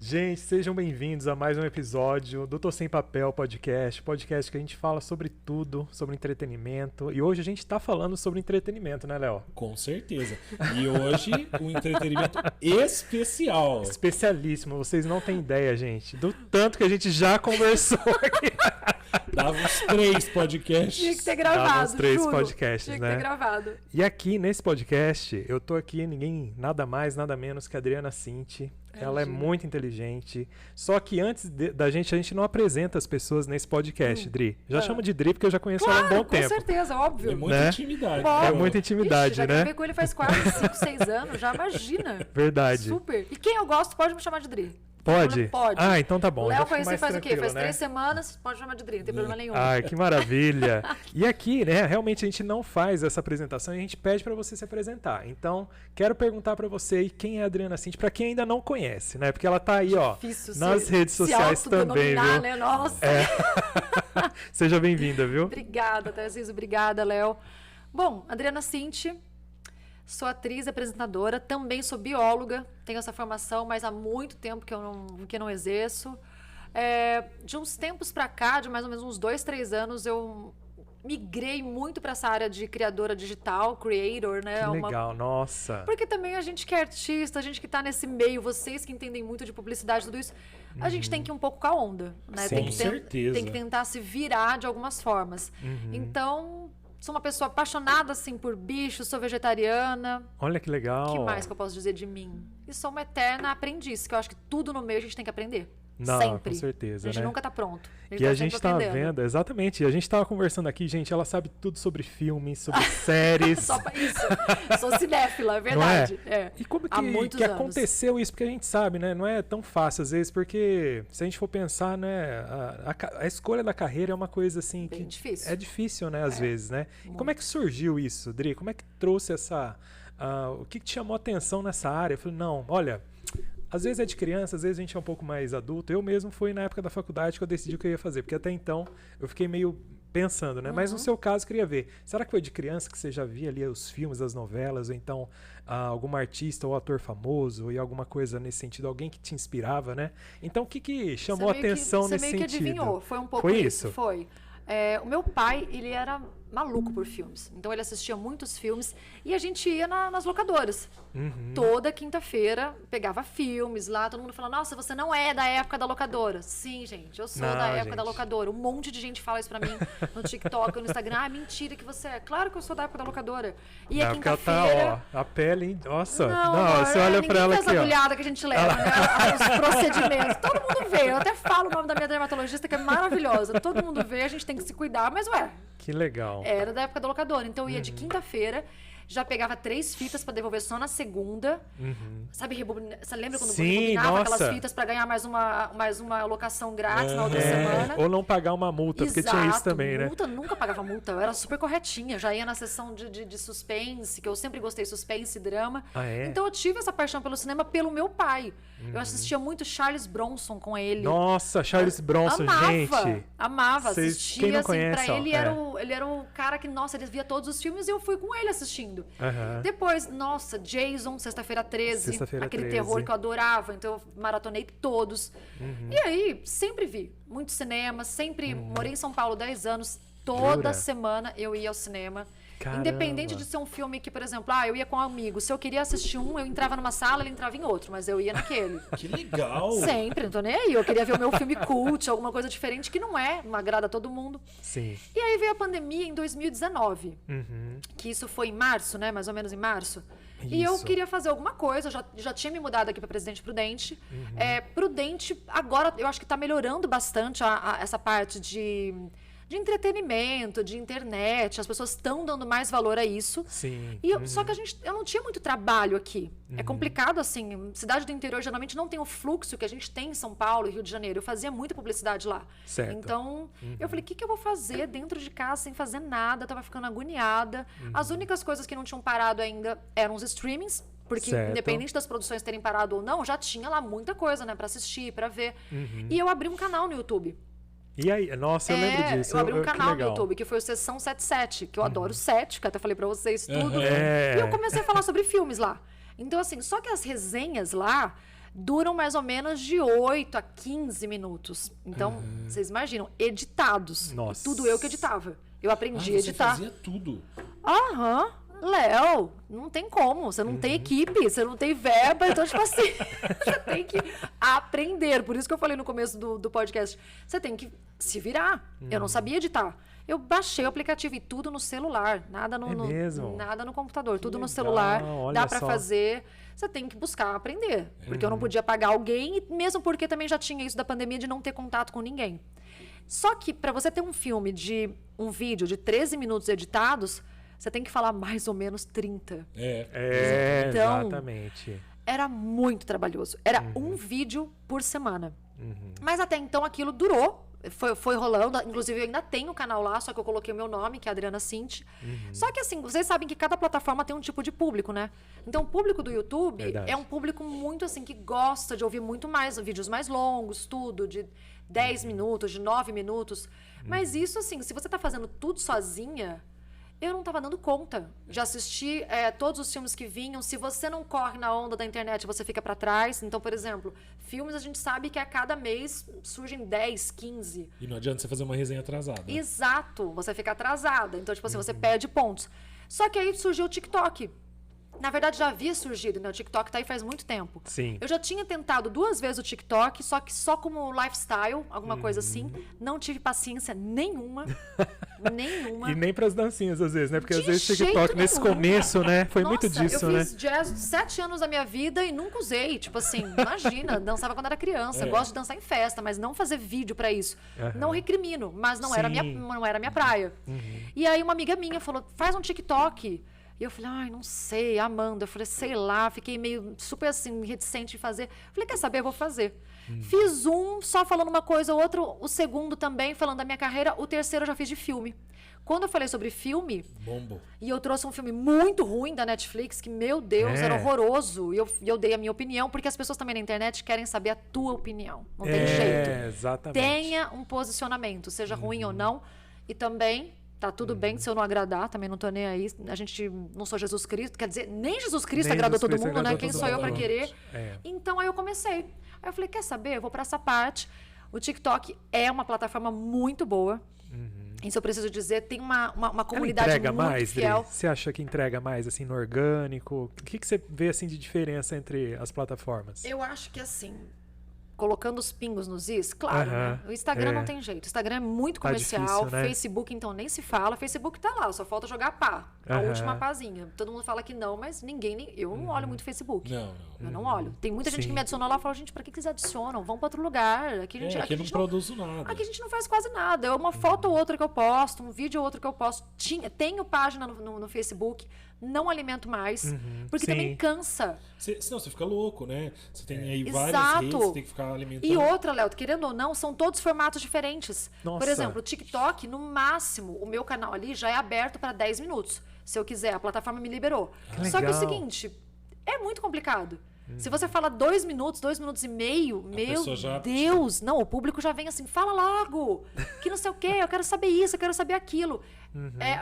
Gente, sejam bem-vindos a mais um episódio do Tô Sem Papel podcast que a gente fala sobre tudo, sobre entretenimento. E hoje a gente tá falando sobre entretenimento, né, Léo? Com certeza. E hoje, um entretenimento especial. Especialíssimo, vocês não têm ideia, gente, do tanto que a gente já conversou aqui. Dava uns 3 podcasts. Tinha que ter gravado, Dava uns 3 juro. podcasts, Tinha que né? ter gravado. E aqui, nesse podcast, eu tô aqui, ninguém, nada mais, nada menos que a Adriana Cinti. Ela é muito inteligente. Só que antes da gente, a gente não apresenta as pessoas nesse podcast, Dri. Já chamo de Dri porque eu já conheço ela há um bom tempo. Com certeza, óbvio. É muita né? intimidade. É muita intimidade, já né? gravei com ele faz quase 5, 6 anos, já imagina. Verdade. Super. E quem eu gosto pode me chamar de Dri. Pode? Pode. Ah, então tá bom. Léo já fico conheci mais faz o quê? tranquilo, Faz né? 3 semanas, pode chamar de Dri, não tem problema nenhum. Ai, que maravilha. E aqui, né, realmente a gente não faz essa apresentação e a gente pede pra você se apresentar. Então, quero perguntar pra você quem é a Adriana Cinti, pra quem ainda não conhece, né? Porque ela tá aí, ó, Difícil nas redes sociais também, viu? Né? Nossa. É. Seja bem-vinda, viu? Obrigada, Tarcísio. Obrigada, Léo. Bom, Adriana Cinti, sou atriz, apresentadora, também sou bióloga, tenho essa formação, mas há muito tempo que eu não exerço. De uns tempos pra cá, de mais ou menos uns 2, 3 anos, eu migrei muito para essa área de criadora digital, creator, né? Que legal, nossa. Porque também a gente que é artista, a gente que tá nesse meio, vocês que entendem muito de publicidade, tudo isso, a gente tem que ir um pouco com a onda, né? Sim. Com certeza. Tem que tentar se virar de algumas formas. Então, sou uma pessoa apaixonada, assim, por bichos, sou vegetariana. Olha que legal. O que mais que eu posso dizer de mim? E sou uma eterna aprendiz, que eu acho que tudo no meio a gente tem que aprender. Não, sempre. com certeza, A gente né? nunca tá pronto. E a gente sempre tá aprendendo. vendo, exatamente, a gente tava conversando aqui, gente, ela sabe tudo sobre filmes, sobre séries. Só pra isso. Sou cinéfila, é Não verdade. é? E como Há muitos que anos. aconteceu isso? Porque a gente sabe, né? Não é tão fácil às vezes, porque se a gente for pensar, né? A escolha da carreira é uma coisa assim Bem que difícil. é difícil, né? Às vezes, né? E como é que surgiu isso, Dri? Como é que trouxe essa... o que te chamou a atenção nessa área? Eu falei, não, olha... Às vezes é de criança, às vezes a gente é um pouco mais adulto. Eu mesmo fui na época da faculdade que eu decidi o que eu ia fazer, porque até então eu fiquei meio pensando, né? Mas no seu caso, eu queria ver. Será que foi de criança que você já via ali os filmes, as novelas, ou então algum artista ou ator famoso, e alguma coisa nesse sentido, alguém que te inspirava, né? Então, o que chamou a atenção nesse sentido? Você meio que adivinhou, foi um pouco Foi isso. isso? Foi. O meu pai, ele era maluco por filmes. Então ele assistia muitos filmes e a gente ia nas locadoras. Toda quinta-feira pegava filmes lá, todo mundo falando, nossa, você não é da época da locadora. Sim, gente, eu sou Não, da época gente. da locadora. Um monte de gente fala isso pra mim no TikTok, no Instagram. Ah, mentira que você é. Claro que eu sou da época da locadora. E a Não, porque ela quinta-feira... tá, ó, a pele, hein? Nossa, Não, não, amor, você olha pra ela ninguém fez aqui, a ó. agulhada que a gente leva, né? Os procedimentos. Todo mundo vê. Eu até falo o nome da minha dermatologista, que é maravilhosa. Todo mundo vê, a gente tem que se cuidar. Mas, Que legal. era da época da locadora. Então, eu ia de quinta-feira, já pegava 3 fitas pra devolver só na segunda. Sabe, você lembra quando Sim, rebobinava nossa. aquelas fitas pra ganhar mais uma locação grátis na outra semana? Ou não pagar uma multa, porque tinha isso também, né? Multa, nunca pagava multa. Eu era super corretinha. Já ia na sessão de suspense, que eu sempre gostei de suspense e drama. Ah, é? Então eu tive essa paixão pelo cinema pelo meu pai. Eu assistia muito Charles Bronson com ele. Nossa, Charles Bronson, amava, gente. Amava, Vocês- assistia, quem não assim, conhece, pra ó, ele é. ele era o cara que, nossa, ele via todos os filmes e eu fui com ele assistindo. Aham. Depois, nossa, Jason, Sexta-feira 13, Sexta-feira aquele 13. terror que eu adorava, então eu maratonei todos. E aí, sempre vi muito cinema, sempre morei em São Paulo 10 anos, toda Jura? semana eu ia ao cinema. Caramba. Independente de ser um filme que, por exemplo, eu ia com um amigo, se eu queria assistir um, eu entrava numa sala, ele entrava em outro, mas eu ia naquele. Que legal. Sempre, não tô nem aí. Eu queria ver o meu filme cult, alguma coisa diferente que não agrada a todo mundo. Sim. E aí veio a pandemia em 2019, que isso foi em março, né? Mais ou menos em março. E eu Isso. queria fazer alguma coisa, eu já tinha me mudado aqui para Presidente Prudente. Prudente, agora eu acho que está melhorando bastante essa parte de entretenimento, de internet. As pessoas estão dando mais valor a isso. Sim. Só que eu não tinha muito trabalho aqui. É complicado, assim. Cidade do interior geralmente não tem o fluxo que a gente tem em São Paulo e Rio de Janeiro. Eu fazia muita publicidade lá. Certo. Então, eu falei, o que eu vou fazer dentro de casa sem fazer nada? Eu tava ficando agoniada. As únicas coisas que não tinham parado ainda eram os streamings. Porque, Certo. independente das produções terem parado ou não, já tinha lá muita coisa, né? Pra assistir, pra ver. E eu abri um canal no YouTube. E aí, nossa, eu lembro disso. Eu abri um que canal no legal. YouTube, que foi o Sessão 77, que eu adoro 7, que eu até falei pra vocês tudo. É. E eu comecei a falar sobre filmes lá. Então, assim, só que as resenhas lá duram mais ou menos de 8 a 15 minutos. Então, vocês imaginam, editados. Nossa. E tudo eu que editava. Eu aprendi a Você editar. fazia tudo. Aham. Léo, não tem como. Você não tem equipe, você não tem verba. Então, tipo assim, você tem que aprender. Por isso que eu falei no começo do podcast. Você tem que se virar. Eu não sabia editar. Eu baixei o aplicativo e tudo no celular. Nada mesmo? nada no computador. Tudo no legal, celular. olha Dá pra só. fazer. Você tem que buscar aprender. Porque eu não podia pagar alguém. E mesmo porque também já tinha isso da pandemia de não ter contato com ninguém. Só que para você ter um vídeo de 13 minutos editados, você tem que falar mais ou menos 30. Então, Exatamente. Era muito trabalhoso. Era um vídeo por semana. Mas até então aquilo durou. Foi rolando. Inclusive, eu ainda tenho o canal lá, só que eu coloquei o meu nome, que é Adriana Cinti. Só que assim, vocês sabem que cada plataforma tem um tipo de público, né? Então, o público do YouTube Verdade. é um público muito assim, que gosta de ouvir muito mais, vídeos mais longos, tudo, de 10 minutos, de 9 minutos. Mas isso, assim, se você tá fazendo tudo sozinha, eu não tava dando conta de assistir todos os filmes que vinham. Se você não corre na onda da internet, você fica para trás. Então, por exemplo, filmes a gente sabe que a cada mês surgem 10, 15. E não adianta você fazer uma resenha atrasada. Exato, você fica atrasada. Então, tipo assim, você perde pontos. Só que aí surgiu o TikTok. Na verdade, já havia surgido, né? O TikTok tá aí faz muito tempo. Sim. Eu já tinha tentado 2 vezes o TikTok, só que só como lifestyle, alguma coisa assim. Não tive paciência nenhuma. Nenhuma. E nem pras dancinhas, às vezes, né? Porque às De vezes TikTok, jeito nesse nenhum. começo, né? Foi Nossa, muito disso, eu né? fiz jazz 7 anos da minha vida e nunca usei. Tipo assim, imagina, dançava quando era criança. Gosto de dançar em festa, mas não fazer vídeo pra isso. Não recrimino, mas não era minha praia. E aí uma amiga minha falou, faz um TikTok. E eu falei, ai, não sei, Amanda. Eu falei, sei lá, fiquei meio super assim, reticente de fazer. Falei, quer saber, eu vou fazer. Fiz um só falando uma coisa, o outro, o segundo também, falando da minha carreira, o terceiro eu já fiz de filme. Quando eu falei sobre filme, Bombo. e eu trouxe um filme muito ruim da Netflix, que, meu Deus, era horroroso. E eu dei a minha opinião, porque as pessoas também na internet querem saber a tua opinião. Não tem jeito. Exatamente. Tenha um posicionamento, seja ruim ou não. E também, tá tudo bem se eu não agradar, também não tô nem aí. A gente não sou Jesus Cristo, quer dizer, nem Jesus Cristo Nem agradou Jesus todo Cristo mundo, né? agradou Quem todo sou eu mundo. pra querer? É. Então, aí eu comecei. Aí eu falei, quer saber? Eu vou pra essa parte. O TikTok é uma plataforma muito boa. Isso eu preciso dizer, tem uma comunidade Ela entrega muito mais, Dri? fiel. Você acha que entrega mais, assim, no orgânico? O que você vê, assim, de diferença entre as plataformas? Eu acho que assim, colocando os pingos nos is, claro, né? O Instagram não tem jeito. O Instagram é muito Tá comercial. difícil, né? Facebook, então, nem se fala. Facebook tá lá, só falta jogar pá. A última pazinha. Todo mundo fala que não, mas eu não olho muito Facebook. Não. Eu não olho. Tem muita gente Sim. que me adicionou lá e fala, gente, pra que vocês adicionam? Vão pra outro lugar. Aqui a gente, Aqui eu não produzo nada. aqui a gente não faz quase nada. É uma foto ou outra que eu posto, um vídeo ou outro que eu posto. Tenho página no Facebook, não alimento mais, porque Sim. também cansa. Senão você fica louco, né? Você tem aí Exato. várias redes, você tem que ficar alimentando. E outra, Léo, querendo ou não, são todos formatos diferentes. Nossa. Por exemplo, o TikTok, no máximo, o meu canal ali já é aberto para 10 minutos. Se eu quiser, a plataforma me liberou. Que Só que é o legal. seguinte, é muito complicado. Se você fala 2 minutos, 2 minutos e meio, meu pessoa já- Deus, não, o público já vem assim, fala logo, que não sei o quê, eu quero saber isso, eu quero saber aquilo.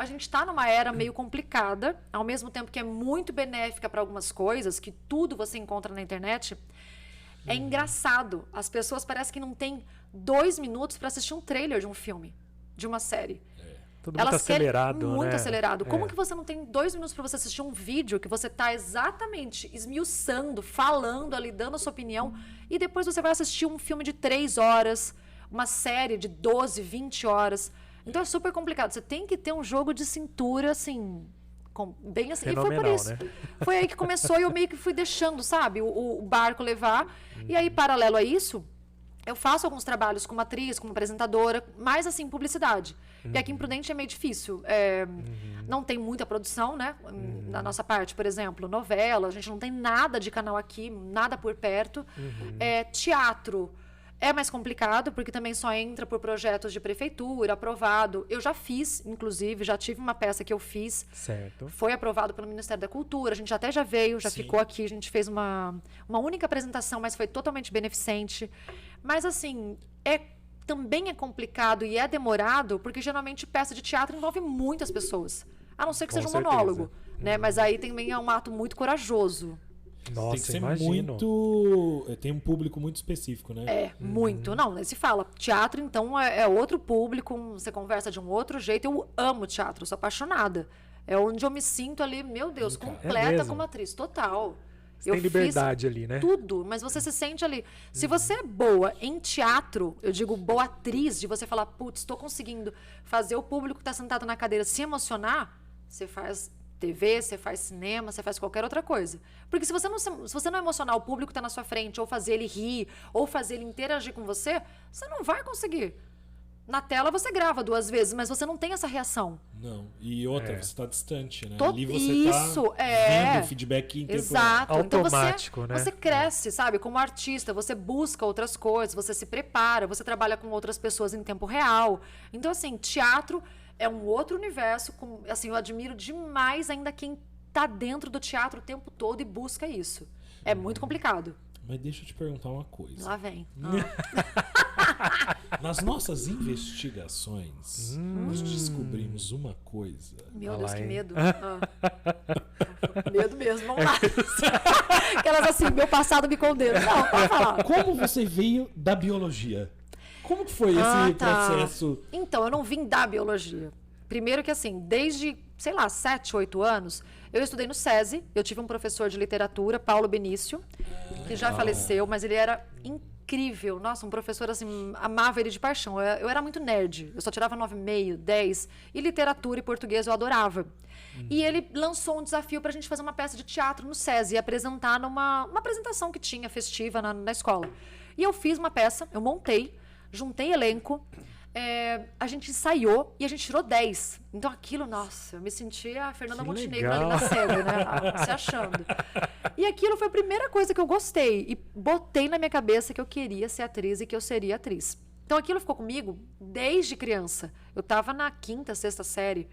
A gente tá numa era meio complicada, ao mesmo tempo que é muito benéfica para algumas coisas, que tudo você encontra na internet. É engraçado, as pessoas parecem que não têm 2 minutos para assistir um trailer de um filme, de uma série. Tudo muito acelerado, querem muito né? acelerado. Como que você não tem 2 minutos para você assistir um vídeo que você tá exatamente esmiuçando, falando ali, dando a sua opinião, e depois você vai assistir um filme de 3 horas, uma série de 12, 20 horas. Então é super complicado. Você tem que ter um jogo de cintura, assim, bem assim. E foi por Fenomenal, isso. né? Foi aí que começou e eu meio que fui deixando, sabe, o barco levar. E aí, paralelo a isso, eu faço alguns trabalhos como atriz, como apresentadora, mais assim, publicidade. E aqui em Prudente é meio difícil. Não tem muita produção, né? Na nossa parte, por exemplo, novela, a gente não tem nada de canal aqui, nada por perto. Teatro é mais complicado, porque também só entra por projetos de prefeitura, aprovado. Eu já fiz, inclusive, já tive uma peça que eu fiz. Certo. Foi aprovado pelo Ministério da Cultura, a gente até já veio, já Sim. ficou aqui, a gente fez uma única apresentação, mas foi totalmente beneficente. Mas assim, também é complicado e é demorado, porque geralmente peça de teatro envolve muitas pessoas. A não ser que Com seja um certeza. monólogo, né? Mas aí também é um ato muito corajoso. Nossa, tem que ser imagino. muito... Tem um público muito específico, né? É, muito. Não, nem se fala. Teatro, então, é outro público, você conversa de um outro jeito. Eu amo teatro, sou apaixonada. É onde eu me sinto ali, meu Deus, completa mesmo? como atriz, total. Você tem liberdade ali, né? Tudo, mas você se sente ali. Se você é boa em teatro, eu digo boa atriz, de você falar, putz, estou conseguindo fazer o público que está sentado na cadeira se emocionar, você faz TV, você faz cinema, você faz qualquer outra coisa. Porque se você não emocionar o público que está na sua frente, ou fazer ele rir, ou fazer ele interagir com você, você não vai conseguir. Na tela você grava 2 vezes, mas você não tem essa reação. Não. E outra, você está distante, né? Ali você Isso, tá vendo o feedback em tempo Exato. Automático, então né? você cresce, sabe? Como artista, você busca outras coisas, você se prepara, você trabalha com outras pessoas em tempo real. Então, assim, teatro é um outro universo. Assim, eu admiro demais ainda quem tá dentro do teatro o tempo todo e busca isso. É muito complicado. Mas deixa eu te perguntar uma coisa. Lá vem. Nas nossas investigações, nós descobrimos uma coisa. Meu Olha Deus, lá, que hein? medo. Medo mesmo, vamos lá. Aquelas assim, meu passado me condena. Não, pode falar. Como você veio da biologia? Como que foi esse processo? Então, eu não vim da biologia. Primeiro que assim, desde, sei lá, 7, 8 anos, eu estudei no SESI. Eu tive um professor de literatura, Paulo Benício, que já faleceu, mas ele era incrível. Nossa, um professor assim, amava ele de paixão. Eu era muito nerd. Eu só tirava 9,5, 10. E literatura e português eu adorava. E ele lançou um desafio para a gente fazer uma peça de teatro no SESI e apresentar numa apresentação que tinha festiva na escola. E eu fiz uma peça, eu montei, juntei elenco, a gente ensaiou e a gente tirou 10. Então aquilo, nossa, eu me sentia a Fernanda Que Montenegro legal. ali na série, né? Se achando. E aquilo foi a primeira coisa que eu gostei. E botei na minha cabeça que eu queria ser atriz e que eu seria atriz. Então aquilo ficou comigo desde criança. Eu estava na 5ª, 6ª série.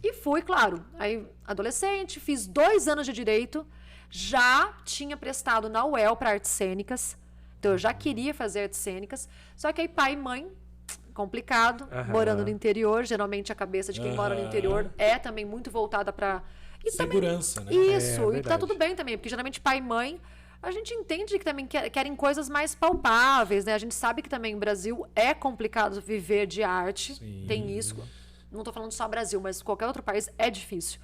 E fui, claro, aí adolescente, fiz 2 anos de Direito, já tinha prestado na UEL para artes cênicas, então eu já queria fazer artes cênicas, só que aí pai e mãe, complicado, morando no interior, geralmente a cabeça de quem mora no interior é também muito voltada para... Segurança, né? Isso, e tá verdade. tudo bem também, porque geralmente pai e mãe, a gente entende que também querem coisas mais palpáveis, né? A gente sabe que também o Brasil é complicado viver de arte, Sim. tem isso. Não tô falando só Brasil, mas qualquer outro país é difícil.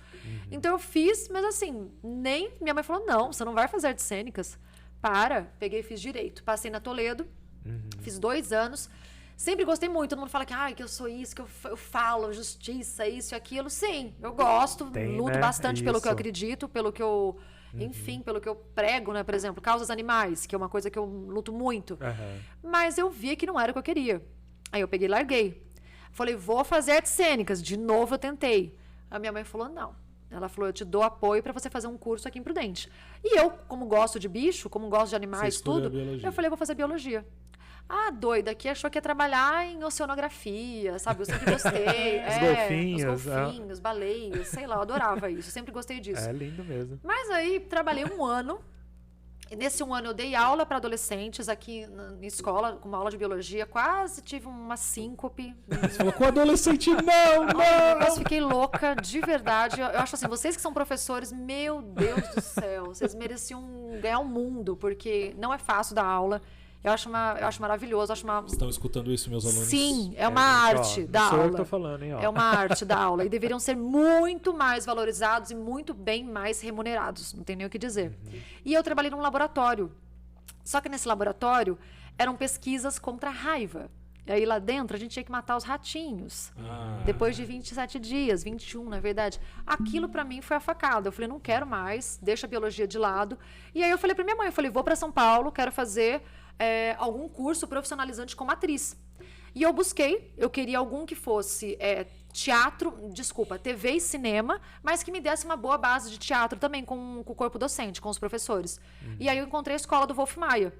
Então eu fiz, mas assim, nem... Minha mãe falou, não, você não vai fazer artes cênicas. Peguei e fiz Direito. Passei na Toledo, fiz 2 anos. Sempre gostei muito. Todo mundo fala que eu sou isso, que eu falo, justiça, isso e aquilo. Sim, eu gosto, luto né? bastante pelo que eu Isso. acredito, pelo que eu... Enfim, pelo que eu prego, né? Por exemplo, causas animais, que é uma coisa que eu luto muito. Mas eu vi que não era o que eu queria. Aí eu peguei e larguei. Falei, vou fazer artes cênicas. De novo eu tentei. A minha mãe falou, não. Ela falou, eu te dou apoio para você fazer um curso aqui em Prudente. E eu, como gosto de bicho, como gosto de animais, Você escolheu tudo, biologia. eu falei, vou fazer biologia. Ah, doida, que achou que ia trabalhar em oceanografia, sabe? Eu sempre gostei. Os golfinhos, Os golfinhos, baleias, sei lá, eu adorava isso. Eu sempre gostei disso. É lindo mesmo. Mas aí trabalhei 1 ano. E nesse 1 ano eu dei aula para adolescentes aqui na escola, com uma aula de biologia. Quase tive uma síncope. Você falou com adolescente, não! Mas fiquei louca, de verdade. Eu acho assim, vocês que são professores, meu Deus do céu, vocês mereciam ganhar o mundo, porque não é fácil dar aula. Eu acho maravilhoso, Estão escutando isso, meus alunos? Sim, é uma arte da Não sou eu que aula. tô falando, hein, ó. É uma arte da aula. E deveriam ser muito mais valorizados e muito bem mais remunerados. Não tem nem o que dizer. E eu trabalhei num laboratório. Só que nesse laboratório eram pesquisas contra a raiva. E aí lá dentro a gente tinha que matar os ratinhos. Depois de 27 dias, 21 na verdade. Aquilo pra mim foi a facada. Eu falei, não quero mais, deixa a biologia de lado. E aí eu falei pra minha mãe, eu falei, vou pra São Paulo, quero fazer algum curso profissionalizante como atriz. E eu busquei, eu queria algum que fosse TV e cinema, mas que me desse uma boa base de teatro também com o corpo docente, com os professores. E aí eu encontrei a escola do Wolf Maia.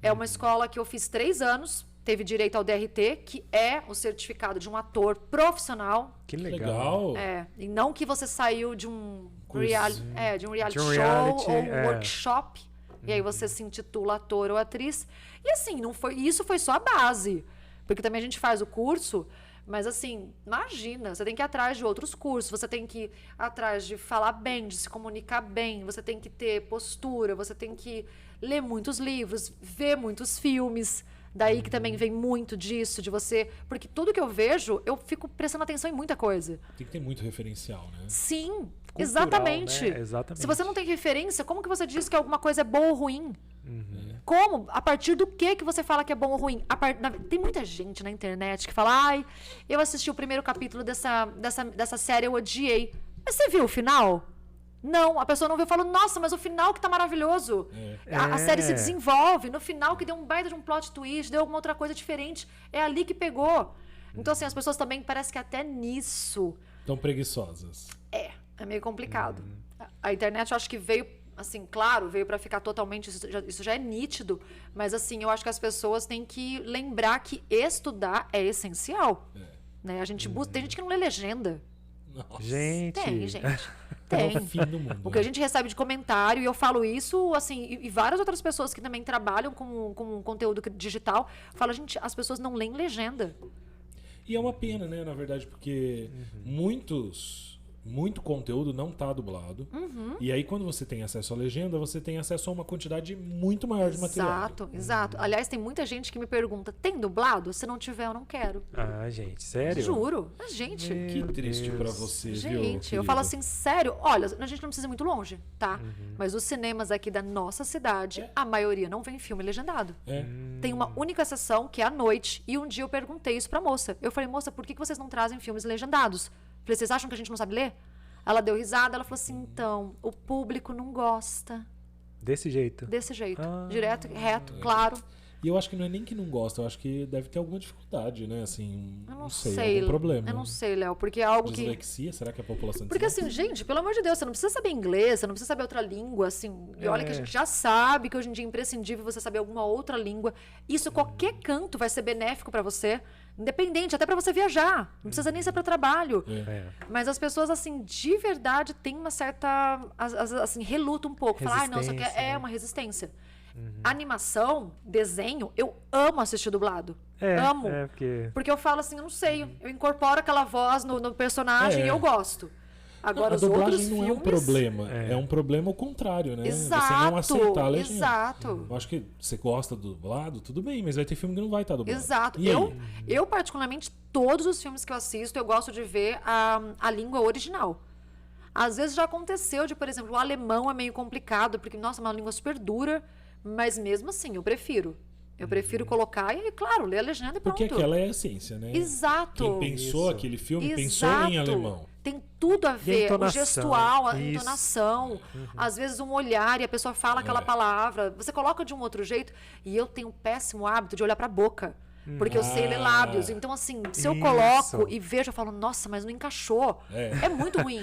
É uma escola que eu fiz 3 anos, teve direito ao DRT, que é o certificado de um ator profissional. Que legal. E não que você saiu de um reality De um show reality, ou um workshop. E aí você se intitula ator ou atriz. E assim, isso foi só a base. Porque também a gente faz o curso, Mas assim, imagina, você tem que ir atrás de outros cursos, você tem que ir atrás de falar bem, de se comunicar bem, você tem que ter postura, você tem que ler muitos livros, ver muitos filmes. Daí que também vem muito disso, de você... Porque tudo que eu vejo, eu fico prestando atenção em muita coisa. Tem que ter muito referencial, né? Sim, Cultural, exatamente. né? Exatamente. Se você não tem referência, como que você diz que alguma coisa é boa ou ruim? Como? A partir do que você fala que é bom ou ruim? Tem muita gente na internet que fala, ai, eu assisti o primeiro capítulo dessa série, eu odiei. Mas você viu o final? Não, a pessoa não viu e falou, nossa, mas o final que tá maravilhoso. A série se desenvolve, no final que deu um baita de um plot twist, deu alguma outra coisa diferente, é ali que pegou. Então, assim, as pessoas também parece que até nisso... Tão preguiçosas. É meio complicado. A internet eu acho que veio, assim, claro, veio pra ficar totalmente, isso já é nítido, mas assim, eu acho que as pessoas têm que lembrar que estudar é essencial. Né? A gente tem gente que não lê legenda. Nossa. Gente. Tem, gente. É Tem. o fim do mundo. O que a gente recebe de comentário, e eu falo isso, assim, e várias outras pessoas que também trabalham com conteúdo digital, falam, gente, as pessoas não leem legenda. E é uma pena, né, na verdade, porque muito conteúdo não tá dublado. E aí, quando você tem acesso à legenda, você tem acesso a uma quantidade muito maior de material. Exato. Aliás, tem muita gente que me pergunta, tem dublado? Se não tiver, eu não quero. Ah, gente, sério? Juro. Mas, gente... Que triste pra você, viu? Gente, eu querido? falo assim, sério, olha, a gente não precisa ir muito longe, tá? Mas os cinemas aqui da nossa cidade, a maioria não vem filme legendado. Tem uma única sessão, que é à noite, e um dia eu perguntei isso pra moça. Eu falei, moça, por que vocês não trazem filmes legendados? Falei, vocês acham que a gente não sabe ler? Ela deu risada, ela falou assim, então, o público não gosta Desse jeito? desse jeito. Direto, reto, claro. E eu acho que não é nem que não gosta, eu acho que deve ter alguma dificuldade, né? Assim, Eu não sei, algum problema. Eu não sei, Léo, porque é algo que... Dislexia? Será que a população Porque assim, gente, pelo amor de Deus, você não precisa saber inglês, você não precisa saber outra língua, assim. E olha que a gente já sabe que hoje em dia é imprescindível você saber alguma outra língua. Isso, qualquer canto vai ser benéfico pra você, independente, até pra você viajar. Não precisa nem ser pra trabalho. Mas as pessoas, assim, de verdade, têm uma certa, assim, reluta um pouco. Falar, não, isso aqui Resistência, é uma resistência. Animação, desenho, eu amo assistir dublado. Amo. Porque eu falo assim, eu não sei, eu incorporo aquela voz no personagem e eu gosto. Agora, a os outros dublagem não filmes... é um problema, é um problema ao contrário, né? Exato, você não aceitar a legenda. exato. Eu acho que você gosta do dublado, tudo bem, mas vai ter filme que não vai estar dublado. Exato. E aí? Eu, particularmente, todos os filmes que eu assisto, eu gosto de ver a língua original. Às vezes já aconteceu de, por exemplo, o alemão é meio complicado, porque, nossa, é uma língua super dura, mas mesmo assim, eu prefiro. Eu prefiro colocar e, claro, ler a legenda e pronto. Porque aquela é a essência, né? Exato. Quem pensou Isso. aquele filme pensou Exato. em alemão. Tem tudo a ver. O entonação. gestual, a Isso. entonação. Às vezes um olhar e a pessoa fala aquela palavra. Você coloca de um outro jeito. E eu tenho um péssimo hábito de olhar pra boca. Porque eu sei ler lábios. Então, assim, se eu Isso. coloco e vejo, eu falo, nossa, mas não encaixou. É muito ruim.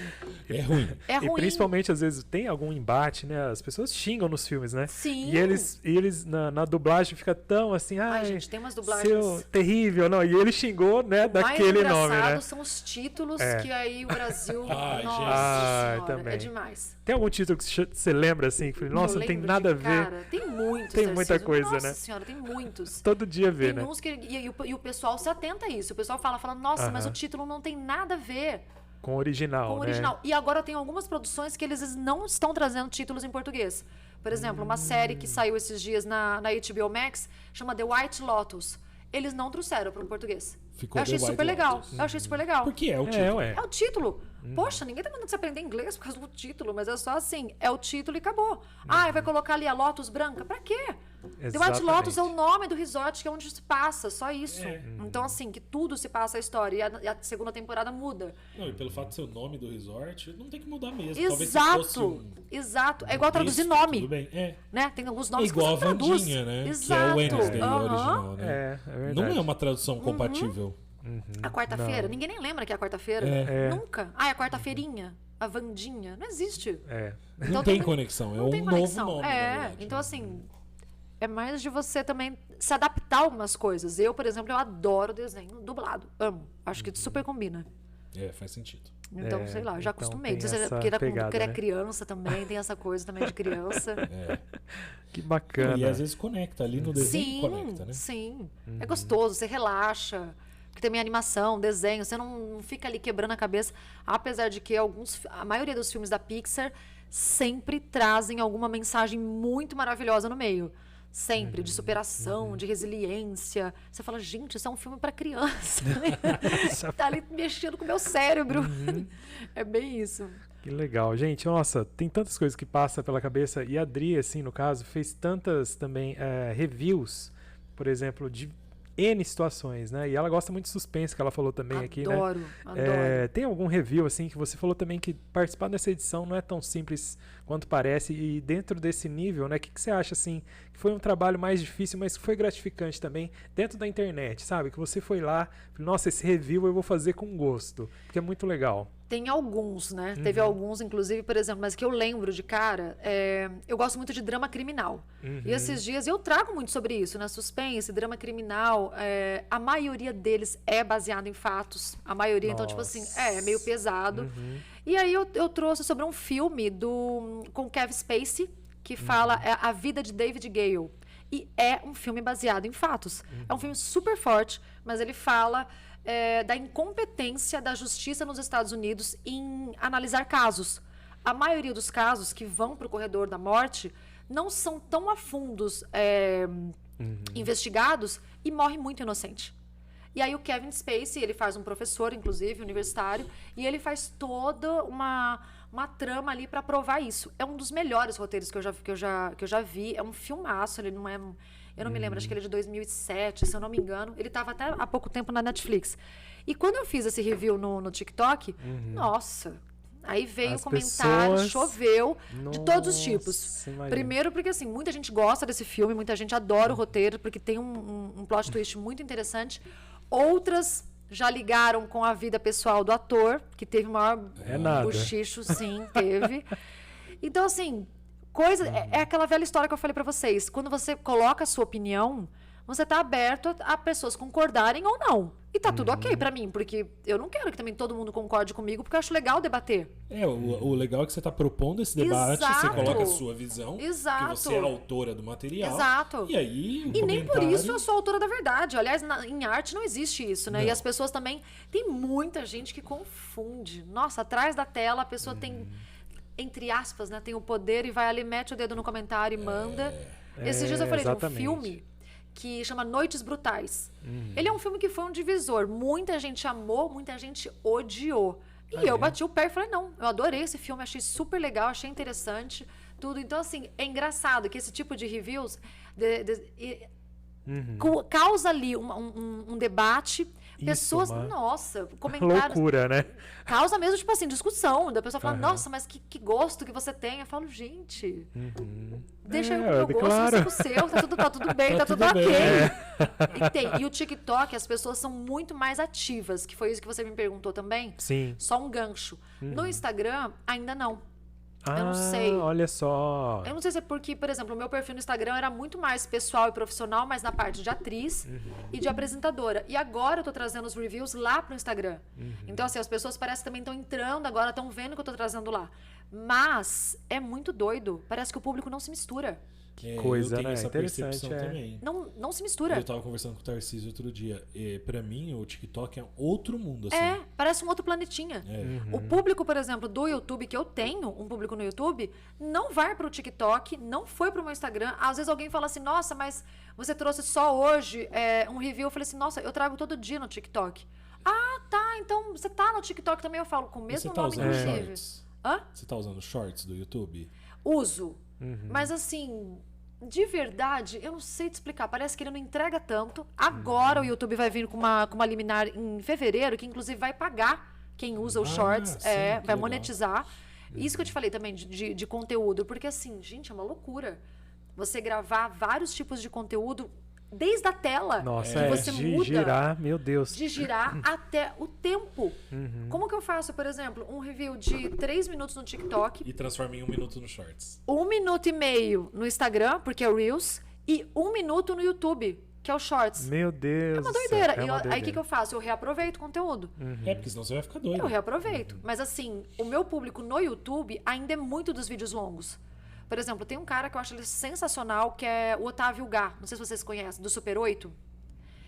É ruim. É ruim. E principalmente, às vezes, tem algum embate, né? As pessoas xingam nos filmes, né? Sim. E eles na dublagem, fica tão assim, Ai, ai, gente, tem umas dublagens. terrível, não. E ele xingou, né, daquele mais nome, engraçado né? são os títulos que aí o Brasil... Ai, nossa gente. senhora, Também. é demais. Tem algum título que você lembra, assim, que não Eu tem lembro nada a de, ver? Cara, tem muitos. Tem muita Tarcísio. coisa, Nossa né? senhora, tem muitos. Todo dia vê, Tem né? uns que... E o pessoal se atenta a isso. O pessoal fala, nossa, mas o título não tem nada a ver Com o original, com o né? original. E agora tem algumas produções que eles não estão trazendo títulos em português. Por exemplo, uma série que saiu esses dias na HBO Max, chama The White Lotus. Eles não trouxeram para o português. Ficou Eu achei The White super legal. Lotus. Eu achei super legal. Porque é o título. ué. É o título. Poxa, ninguém tá mandando você aprender inglês por causa do título, mas é só assim, é o título e acabou. Ah, vai colocar ali a Lotus branca? Pra quê? The White Exatamente. Lotus é o nome do resort, que é onde se passa, só isso. Então, assim, que tudo se passa a história. E a segunda temporada muda. Não, e pelo fato de ser o nome do resort, não tem que mudar mesmo. Talvez se Exato, fosse um exato. É igual traduzir texto, nome. Tudo bem, Né? Tem alguns É nomes igual a que você não traduz. Wandinha, né? Exato. Que é o Wednesday Aham. original, né? É verdade. Não é uma tradução compatível. A quarta-feira, ninguém nem lembra que é a quarta-feira. Nunca. Ah, é a quarta-feirinha. A Vandinha. Não existe. Não Então tem conexão, é não um tem novo conexão. nome. na verdade. Então assim, é mais de você também se adaptar a algumas coisas. Eu, por exemplo, eu adoro desenho dublado. Amo. Acho que super combina. Faz sentido. Então, sei lá, já então acostumei. tem Não sei se é essa porque era pegada, quando era né? criança também, tem essa coisa também de criança. Que bacana. E às vezes conecta ali no desenho, Sim, conecta, né? sim. É gostoso, você relaxa. que também é animação, desenho, você não fica ali quebrando a cabeça, apesar de que a maioria dos filmes da Pixar sempre trazem alguma mensagem muito maravilhosa no meio. Sempre, de superação, de resiliência. Você fala, gente, isso é um filme para criança. Tá ali mexendo com o meu cérebro. É bem isso. Que legal. Gente, nossa, tem tantas coisas que passam pela cabeça. E a Adri, assim, no caso, fez tantas também reviews, por exemplo, de N situações, né? E ela gosta muito de suspense, que ela falou também aqui, né? Adoro. Tem algum review, assim, que você falou também que participar dessa edição não é tão simples quanto parece, e dentro desse nível, né? O que você acha, assim, que foi um trabalho mais difícil, mas que foi gratificante também, dentro da internet, sabe? Que você foi lá, nossa, esse review eu vou fazer com gosto, porque é muito legal. Tem alguns, né? Teve alguns, inclusive, por exemplo, mas que eu lembro de cara, eu gosto muito de drama criminal. E esses dias eu trago muito sobre isso, né? Suspense, drama criminal, a maioria deles é baseado em fatos. A maioria, então, tipo assim, é meio pesado. E aí eu trouxe sobre um filme com Kevin Spacey, que fala A Vida de David Gale. E é um filme baseado em fatos. É um filme super forte, mas ele fala da incompetência da justiça nos Estados Unidos em analisar casos. A maioria dos casos que vão para o corredor da morte não são tão a fundos investigados e morre muito inocente. E aí o Kevin Spacey, ele faz um professor, inclusive, universitário, e ele faz toda uma trama ali para provar isso. É um dos melhores roteiros que eu já vi. É um filmaço, ele não é... Eu não me lembro, acho que ele é de 2007, se eu não me engano. Ele estava até há pouco tempo na Netflix. E quando eu fiz esse review no TikTok, nossa... Aí veio o comentário, choveu, de todos os tipos. Imagina. Primeiro porque, assim, muita gente gosta desse filme, muita gente adora o roteiro, porque tem um plot twist muito interessante. Outras já ligaram com a vida pessoal do ator, que teve o maior bochicho, sim, teve. Então, assim, é aquela velha história que eu falei pra vocês. Quando você coloca a sua opinião, você tá aberto a pessoas concordarem ou não. E tá tudo ok pra mim, porque eu não quero que também todo mundo concorde comigo, porque eu acho legal debater. O legal é que você tá propondo esse debate, Exato. você coloca a sua visão, Exato. que você é a autora do material. Exato. E aí, E nem por isso eu sou autora da verdade. Aliás, em arte não existe isso, né? Não. E as pessoas também... Tem muita gente que confunde. Nossa, atrás da tela a pessoa tem, entre aspas, né? Tem o poder e vai ali, mete o dedo no comentário e manda. Esses dias eu falei de um filme que chama Noites Brutais. Ele é um filme que foi um divisor. Muita gente amou, muita gente odiou. E eu bati o pé e falei, não, eu adorei esse filme, achei super legal, achei interessante, tudo. Então, assim, é engraçado que esse tipo de reviews causa ali um debate. Pessoas, nossa, comentários. Loucura, né? Causa mesmo, tipo assim, discussão. Da pessoa fala, nossa, mas que gosto que você tem. Eu falo, gente, deixa eu com o meu gosto, você com o seu, tá tudo bem, tá tudo ok. E o TikTok, as pessoas são muito mais ativas, que foi isso que você me perguntou também. Sim. Só um gancho. No Instagram, ainda não. Eu não sei. Olha só. Eu não sei se é porque, por exemplo, o meu perfil no Instagram era muito mais pessoal e profissional, mas na parte de atriz e de apresentadora. E agora eu tô trazendo os reviews lá pro Instagram. Então, assim, as pessoas parecem que também estão entrando agora, estão vendo que eu tô trazendo lá. Mas é muito doido. Parece que o público não se mistura. Que coisa, eu tenho né? essa Interessante, percepção também. Não se mistura. Eu tava conversando com o Tarcísio outro dia. Pra mim, o TikTok é outro mundo, assim. Parece um outro planetinha. O público, por exemplo, do YouTube, que eu tenho um público no YouTube, não vai pro TikTok, não foi pro meu Instagram. Às vezes alguém fala assim, nossa, mas você trouxe só hoje um review. Eu falei assim, nossa, eu trago todo dia no TikTok. Ah, tá, então você tá no TikTok também. Eu falo com o mesmo nome, inclusive. Shorts? Hã? Você tá usando shorts do YouTube? Uso. Mas assim... De verdade, eu não sei te explicar. Parece que ele não entrega tanto. Agora o YouTube vai vir com uma liminar em fevereiro, que inclusive vai pagar quem usa os shorts. Sim, vai legal. monetizar. Isso que eu te falei também de conteúdo. Porque assim, gente, é uma loucura. Você gravar vários tipos de conteúdo desde a tela. Nossa, que você muda. girar, meu Deus. De girar até o tempo. Como que eu faço, por exemplo, um review de 3 minutos no TikTok, E transforma em 1 minuto no shorts. 1 minuto e meio no Instagram, porque é o Reels, e 1 minuto no YouTube, que é o Shorts. Meu Deus. É uma do céu, doideira. é uma Aí o doideira. que eu faço? Eu reaproveito o conteúdo. Porque senão você vai ficar doido. Eu reaproveito. Mas assim, o meu público no YouTube ainda é muito dos vídeos longos. Por exemplo, tem um cara que eu acho ele sensacional, que é o Otávio Gá. Não sei se vocês conhecem, do Super 8.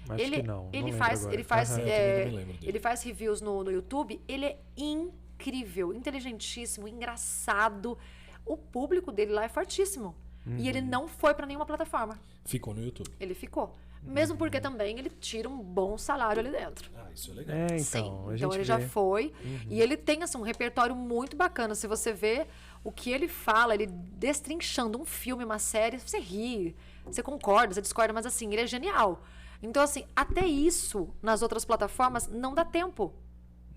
Acho que não. Ele não faz, lembro ele agora. faz, Eu também não me lembro dele. ele faz reviews no YouTube. Ele é incrível, inteligentíssimo, engraçado. O público dele lá é fortíssimo. E ele não foi pra nenhuma plataforma. Ficou no YouTube. Ele ficou. Mesmo porque também ele tira um bom salário ali dentro. Ah, isso é legal. É, então. Sim, A então gente ele já vê. foi. E ele tem assim, um repertório muito bacana. Se você vê o que ele fala, ele destrinchando um filme, uma série, você ri, você concorda, você discorda, mas assim, ele é genial. Então, assim, até isso nas outras plataformas não dá tempo.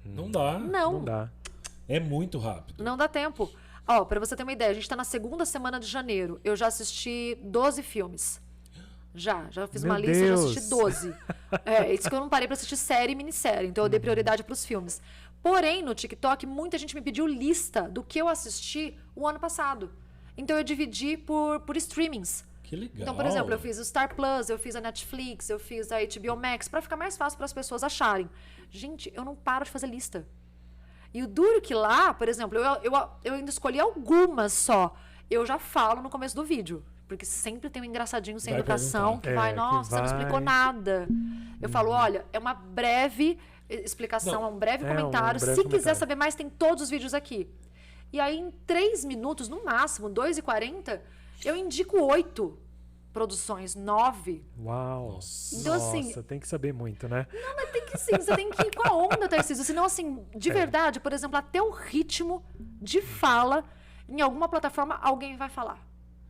Não dá. Não dá. É muito rápido. Não dá tempo. Ó, pra você ter uma ideia, a gente tá na segunda semana de janeiro. Eu já assisti 12 filmes. Já fiz Meu uma lista, eu já Deus. assisti 12. É, isso que eu não parei pra assistir série e minissérie. Então eu dei prioridade pros filmes. Porém, no TikTok, muita gente me pediu lista do que eu assisti o ano passado. Então eu dividi por streamings. Que legal. Então, por exemplo, eu fiz o Star Plus, eu fiz a Netflix, eu fiz a HBO Max, pra ficar mais fácil para as pessoas acharem. Gente, eu não paro de fazer lista. E o duro que lá, por exemplo, eu ainda escolhi algumas só. Eu já falo no começo do vídeo. Porque sempre tem um engraçadinho sem Vai educação perguntar. que vai, que nossa, você não vai. explicou nada. Eu falo, olha, é uma breve explicação, Não. é um breve É, comentário. um breve Se comentário. quiser saber mais, tem todos os vídeos aqui. E aí, em 3 minutos, no máximo, 2h40, eu indico 8 produções, 9. Uau. Nossa. Então, assim, Nossa, tem que saber muito, né? mas tem que sim, você tem que ir com a onda, Tarcísio. Senão, assim, de verdade, por exemplo, até o ritmo de fala, em alguma plataforma, alguém vai falar.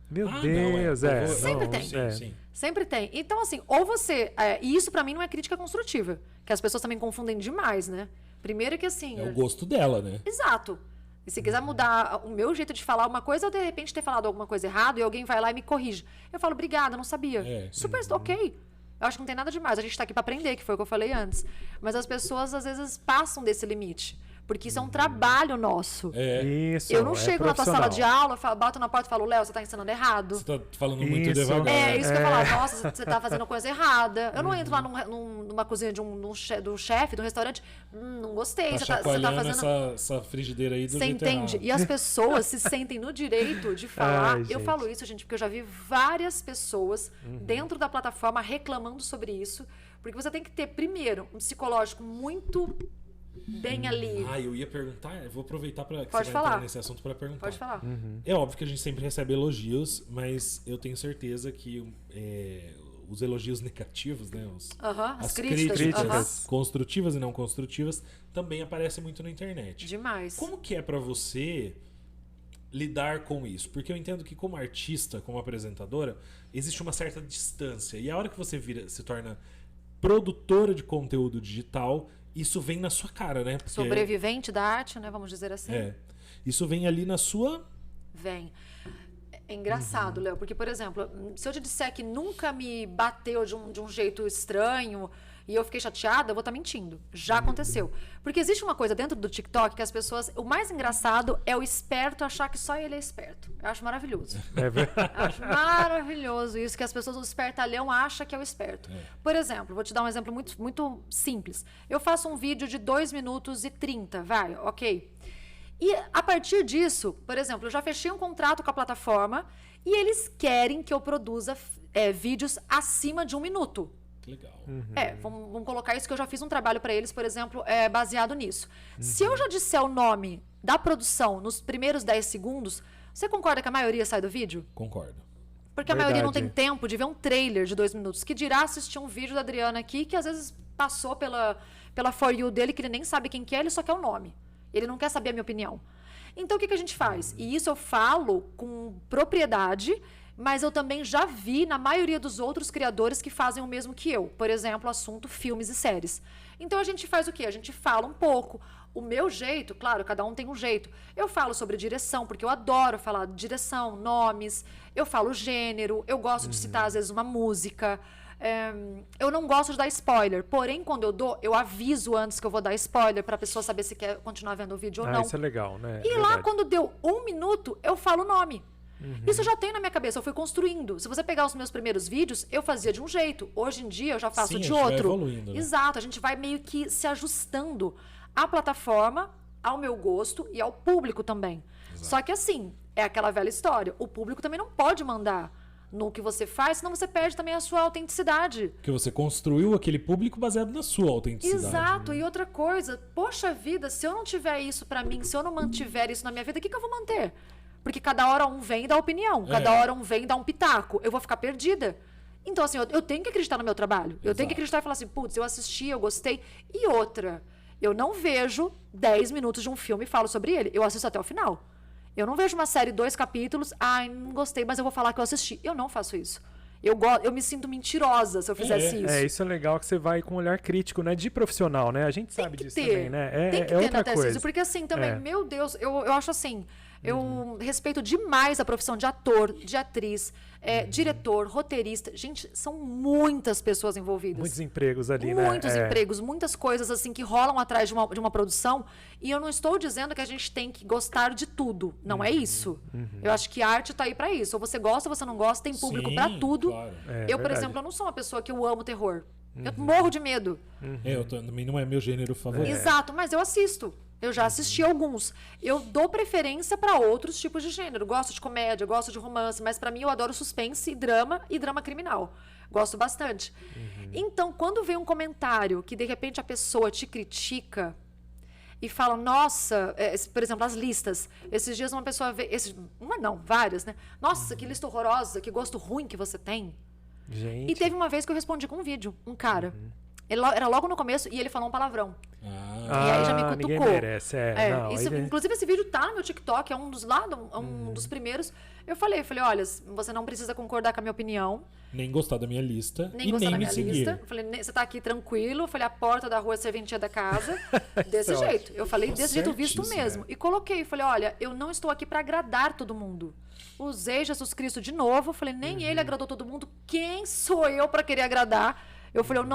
Meu Ah, Deus, não, é. Sempre não, tem. Sim, é. sim. Sempre tem. Então, assim, ou você... e isso, pra mim, não é crítica construtiva. Que as pessoas também confundem demais, né? Primeiro que, assim... É o gosto dela, né? Exato. E se quiser mudar o meu jeito de falar uma coisa, eu, de repente, ter falado alguma coisa errada e alguém vai lá e me corrige. Eu falo, obrigada, não sabia. É. Super ok. Eu acho que não tem nada demais. A gente tá aqui pra aprender, que foi o que eu falei antes. Mas as pessoas, às vezes, passam desse limite. Porque isso é um trabalho nosso. É. Isso. Eu não é chego na tua sala de profissional. aula, bato na porta e falo, Léo, você tá ensinando errado. Você tá falando muito Isso. devagar. É, isso que eu É. ia falar. Nossa, você tá fazendo coisa errada. Eu não entro lá numa cozinha do chefe, do restaurante. Não gostei. Tá Você tá chacoalhando fazendo... essa frigideira aí do Você jeito entende? errado. E as pessoas se sentem no direito de falar. Ai, Eu gente. falo isso, gente, porque eu já vi várias pessoas dentro da plataforma reclamando sobre isso. Porque você tem que ter, primeiro, um psicológico muito bem ali. Ah, eu ia perguntar, eu vou aproveitar para que Pode você vai falar. entrar nesse assunto para perguntar. Pode falar. É óbvio que a gente sempre recebe elogios, mas eu tenho certeza que os elogios negativos, né, Aham, as as críticas. críticas. Aham. construtivas e não construtivas, também aparecem muito na internet. Demais. Como que é para você lidar com isso? Porque eu entendo que como artista, como apresentadora, existe uma certa distância. E a hora que você se torna produtora de conteúdo digital, isso vem na sua cara, né? Porque Sobrevivente da arte, né? Vamos dizer assim. isso vem ali na sua... Vem. É engraçado, Léo, porque, por exemplo, se eu te disser que nunca me bateu de um jeito estranho e eu fiquei chateada, eu vou estar mentindo. Já aconteceu. Porque existe uma coisa dentro do TikTok que as pessoas... O mais engraçado é o esperto achar que só ele é esperto. Eu acho maravilhoso. É verdade. Eu acho maravilhoso isso, que as pessoas, o espertalhão, acha que é o esperto. Por exemplo, vou te dar um exemplo muito, muito simples. Eu faço um vídeo de 2 minutos e 30, vai, ok. E a partir disso, por exemplo, eu já fechei um contrato com a plataforma e eles querem que eu produza vídeos acima de 1 minuto. Que legal. Vamos colocar isso, que eu já fiz um trabalho para eles, por exemplo, baseado nisso. Se eu já disser o nome da produção nos primeiros 10 segundos, você concorda que a maioria sai do vídeo? Concordo. Porque a maioria não tem Verdade. tempo de ver um trailer de 2 minutos, que dirá assistir um vídeo da Adriana aqui, que às vezes passou pela For You dele, que ele nem sabe quem que é, ele só quer o nome. Ele não quer saber a minha opinião. Então, o que a gente faz? E isso eu falo com propriedade, mas eu também já vi na maioria dos outros criadores que fazem o mesmo que eu. Por exemplo, assunto filmes e séries. Então, a gente faz o quê? A gente fala um pouco. O meu jeito, claro, cada um tem um jeito. Eu falo sobre direção, porque eu adoro falar de direção, nomes. Eu falo gênero. Eu gosto de citar, às vezes, uma música. Eu não gosto de dar spoiler, porém, quando eu dou, eu aviso antes que eu vou dar spoiler pra pessoa saber se quer continuar vendo o vídeo ou não. Isso é legal, né? E lá, Verdade. quando deu 1 minuto, eu falo o nome. Isso eu já tenho na minha cabeça, eu fui construindo. Se você pegar os meus primeiros vídeos, eu fazia de um jeito. Hoje em dia, eu já faço Sim, de a gente vai outro. evoluindo, né? Exato, a gente vai meio que se ajustando à plataforma, ao meu gosto e ao público também. Só que assim, é aquela velha história. O público também não pode mandar no que você faz, senão você perde também a sua autenticidade. Porque você construiu aquele público baseado na sua autenticidade. Exato. E outra coisa, poxa vida, se eu não tiver isso pra mim, se eu não mantiver isso na minha vida, o que eu vou manter? Porque cada hora um vem e dá opinião, cada hora um vem e dá um pitaco. Eu vou ficar perdida. Então, assim, eu tenho que acreditar no meu trabalho. Eu tenho que acreditar e falar assim, putz, eu assisti, eu gostei. E outra, eu não vejo 10 minutos de um filme e falo sobre ele. Eu assisto até o final. Eu não vejo uma série, 2 capítulos, ai, não gostei, mas eu vou falar que eu assisti. Eu não faço isso. Eu me sinto mentirosa se eu fizesse isso. Isso é legal que você vai com um olhar crítico, né? De profissional, né? A gente sabe disso também, né? Tem que ter outra na coisa. tese, porque assim, também, meu Deus, eu acho assim, eu respeito demais a profissão de ator, de atriz, diretor, roteirista. Gente, são muitas pessoas envolvidas. Muitos empregos ali, né? Muitos empregos, muitas coisas assim que rolam atrás de uma produção. E eu não estou dizendo que a gente tem que gostar de tudo. Não é isso. Eu acho que a arte está aí para isso. Ou você gosta ou você não gosta, tem público para tudo. Claro. Eu, por exemplo, eu não sou uma pessoa que eu amo terror. Eu morro de medo. Também não é meu gênero favorito. Exato, mas eu assisto. Eu já assisti alguns. Eu dou preferência para outros tipos de gênero. Gosto de comédia, gosto de romance, mas para mim eu adoro suspense e drama criminal. Gosto bastante. Então, quando vem um comentário que de repente a pessoa te critica e fala, nossa, por exemplo, as listas. Esses dias uma pessoa vê, várias, né? Nossa, que lista horrorosa, que gosto ruim que você tem. Gente. E teve uma vez que eu respondi com um vídeo, um cara. Era logo no começo e ele falou um palavrão. E aí já me cutucou. Ninguém merece. Inclusive, esse vídeo tá no meu TikTok, é um dos primeiros. Eu falei, olha, você não precisa concordar com a minha opinião. Nem gostar da minha lista. Nem e gostar nem da me minha seguir. lista. Eu falei, você tá aqui tranquilo. Eu falei, a porta da rua é a serventia da casa. Desse jeito. Eu falei, desse jeito visto mesmo. E coloquei, falei, olha, eu não estou aqui para agradar todo mundo. Usei Jesus Cristo de novo. Falei, nem ele agradou todo mundo. Quem sou eu para querer agradar? Eu falei, eu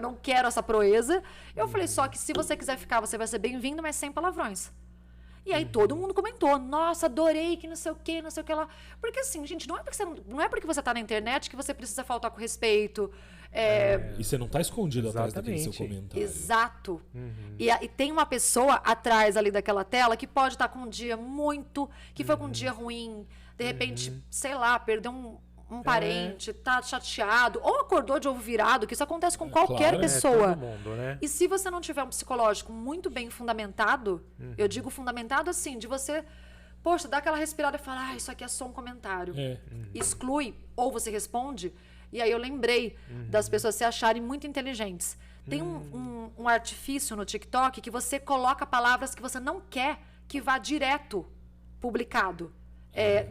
não quero essa proeza. Eu falei, só que se você quiser ficar, você vai ser bem-vindo, mas sem palavrões. E aí todo mundo comentou, nossa, adorei, que não sei o que lá. Porque assim, gente, não é porque você tá na internet que você precisa faltar com respeito. E você não tá escondido atrás daquele seu Exatamente. comentário. Exato. E tem uma pessoa atrás ali daquela tela que pode estar com um dia que foi com um dia ruim, de repente, sei lá, perdeu um parente, tá chateado, ou acordou de ovo virado, que isso acontece com qualquer pessoa. Todo mundo, né? E se você não tiver um psicológico muito bem fundamentado, eu digo fundamentado assim, de você, poxa, dá aquela respirada e falar, isso aqui é só um comentário. Exclui, ou você responde. E aí eu lembrei das pessoas se acharem muito inteligentes. Tem um artifício no TikTok que você coloca palavras que você não quer que vá direto publicado.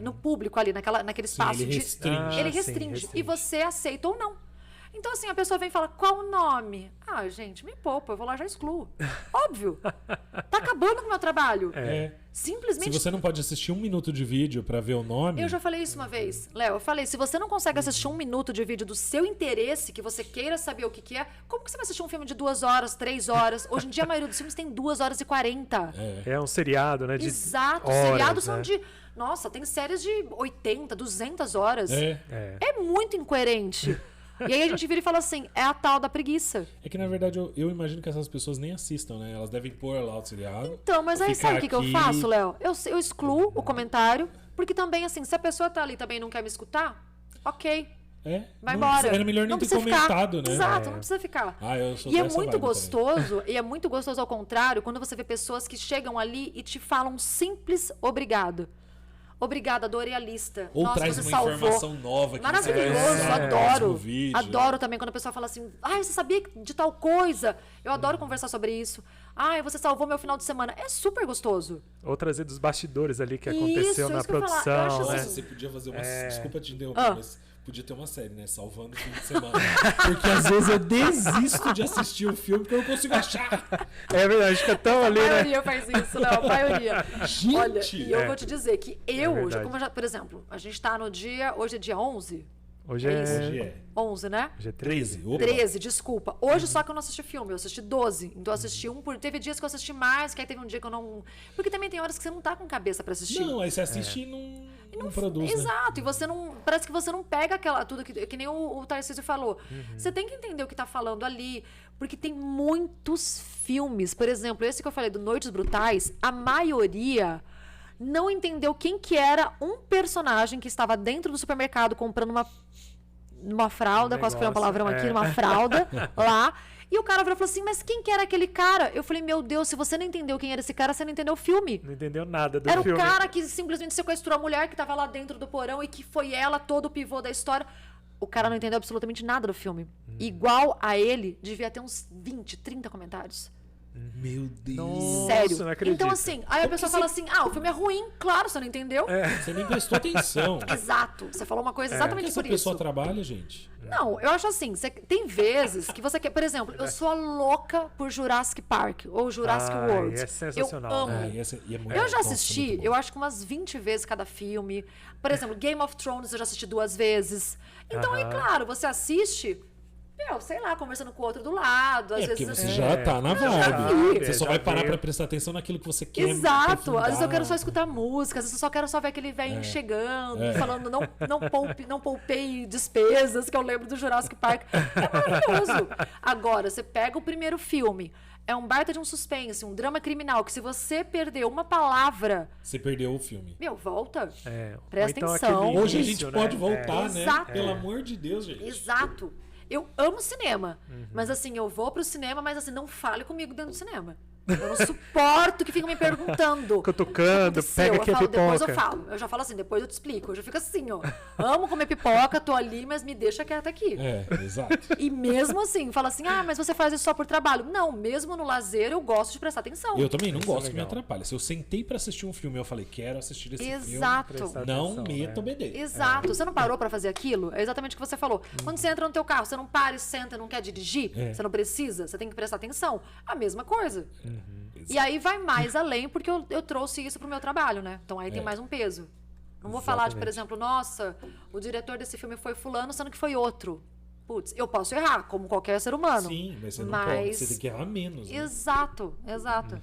No público ali, naquele espaço. Ele restringe. Ele restringe. E você aceita ou não. Então, assim, a pessoa vem e fala, qual o nome? Ah, gente, me poupa, eu vou lá e já excluo. Óbvio. Tá acabando com o meu trabalho. Simplesmente. Se você não pode assistir 1 minuto de vídeo pra ver o nome... Eu já falei isso uma vez, Léo. Eu falei, se você não consegue assistir 1 minuto de vídeo do seu interesse, que você queira saber o que é, como que você vai assistir um filme de 2 horas, 3 horas? Hoje em dia, a maioria dos filmes tem 2 horas e 40. É um seriado, né? Exato. Horas, seriados são né? de... Nossa, tem séries de 80, 200 horas. É muito incoerente. E aí a gente vira e fala assim, é a tal da preguiça. que, na verdade, eu imagino que essas pessoas nem assistam, né? Elas devem pôr lá o seriado. Então, mas aí ficar sabe o que eu aqui. faço, Léo? Eu excluo o comentário, porque também, assim, se a pessoa tá ali e também não quer me escutar, ok. Vai embora. Era melhor nem não ter precisa ficar. comentado, né? Exato, não precisa ficar. Eu sou E é dessa muito vibe gostoso, e é muito gostoso ao contrário, quando você vê pessoas que chegam ali e te falam um simples obrigado. Obrigada, adorei a lista. Ou Nossa, traz você uma salvou. informação nova que você vai Maravilhoso, usar no adoro. próximo vídeo. Adoro também quando a pessoa fala assim, você sabia de tal coisa? Eu adoro conversar sobre isso. Você salvou meu final de semana. É super gostoso. Ou trazer dos bastidores ali que aconteceu na isso que eu ia falar. Eu produção, acho né? Nossa, você podia fazer uma... Desculpa te interromper, mas podia ter uma série, né? Salvando o fim de semana. Porque às vezes eu desisto de assistir o filme porque eu não consigo achar. É verdade, fica tão ali, A né? maioria faz isso, Léo, a maioria. Gente! Olha, e eu vou te dizer que verdade. por exemplo, a gente tá no dia, hoje é dia 11? Hoje É é... isso. Hoje é 11, né? Hoje é 13. Opa. 13, desculpa. Hoje só que eu não assisti filme, eu assisti 12. Então eu assisti teve dias que eu assisti mais, que aí teve um dia que eu não... Porque também tem horas que você não tá com cabeça pra assistir. Não, aí você assiste e não produz, né? Exato, e você não... Parece que você não pega aquela... Tudo que nem o Tarcísio falou. Você tem que entender o que tá falando ali, porque tem muitos filmes. Por exemplo, esse que eu falei do Noites Brutais, a maioria... não entendeu quem que era um personagem que estava dentro do supermercado comprando uma fralda, quase que foi um palavrão aqui, numa fralda lá. E o cara falou assim, mas quem que era aquele cara? Eu falei, meu Deus, se você não entendeu quem era esse cara, você não entendeu o filme. Não entendeu nada do Era filme. o cara que simplesmente sequestrou a mulher que estava lá dentro do porão e que foi ela todo o pivô da história. O cara não entendeu absolutamente nada do filme. Igual a ele, devia ter uns 20, 30 comentários. Meu Deus. Nossa, Sério. não acredito. Então, assim, aí a pessoa fala assim, o filme é ruim. Claro, você não entendeu. Você nem prestou atenção. Exato. Você falou uma coisa Como que exatamente essa por pessoa isso. trabalha, gente? Não, eu acho assim, tem vezes que você quer, por exemplo, eu sou louca por Jurassic Park ou Jurassic World. É sensacional. Eu amo. E é muito- Eu já nossa, assisti, muito bom. eu acho que umas 20 vezes cada filme. Por exemplo, Game of Thrones eu já assisti 2 vezes. Então, é claro, você assiste, sei lá, conversando com o outro do lado. Às Porque vezes você assim, já tá na já vibe. vi. Você só Já vai parar vi. pra prestar atenção naquilo que você quer. Exato, às vezes eu quero só aprofundar. escutar música, às vezes eu só quero só ver aquele velhinho chegando, falando não poupei despesas, que eu lembro do Jurassic Park. É maravilhoso. Agora, você pega o primeiro filme, é um baita de um suspense, um drama criminal, que se você perder uma palavra, Você perdeu o filme. volta. Ou Presta então atenção. aquele Hoje a início, gente né? pode voltar, né? Exato. Pelo amor de Deus, gente. Exato. Eu amo cinema, mas assim, eu vou pro cinema, mas assim, não fale comigo dentro do cinema. Eu não suporto que ficam me perguntando. Cutucando, O que aconteceu? pega aqui a Depois eu pipoca. falo. Eu já falo assim, depois eu te explico. Eu já fico assim, ó. Amo comer pipoca, tô ali, mas me deixa quieta aqui. Exato. E mesmo assim, fala assim, mas você faz isso só por trabalho. Não, mesmo no lazer eu gosto de prestar atenção. Eu também não Isso é gosto que me legal. atrapalhe. Se eu sentei pra assistir um filme e eu falei, quero assistir esse Exato. filme, Prestar não atenção, meto né? BD. Exato. Você não parou pra fazer aquilo? É exatamente o que você falou. Quando você entra no teu carro, você não para e senta, não quer dirigir? Você não precisa? Você tem que prestar atenção? A mesma coisa. E aí vai mais além, porque eu trouxe isso pro meu trabalho, né? Então aí tem mais um peso. Não vou falar de, por Exatamente. exemplo, nossa, o diretor desse filme foi fulano, sendo que foi outro. Putz, eu posso errar, como qualquer ser humano. Sim, mas você não pode. Você tem que errar menos. Né? Exato, exato.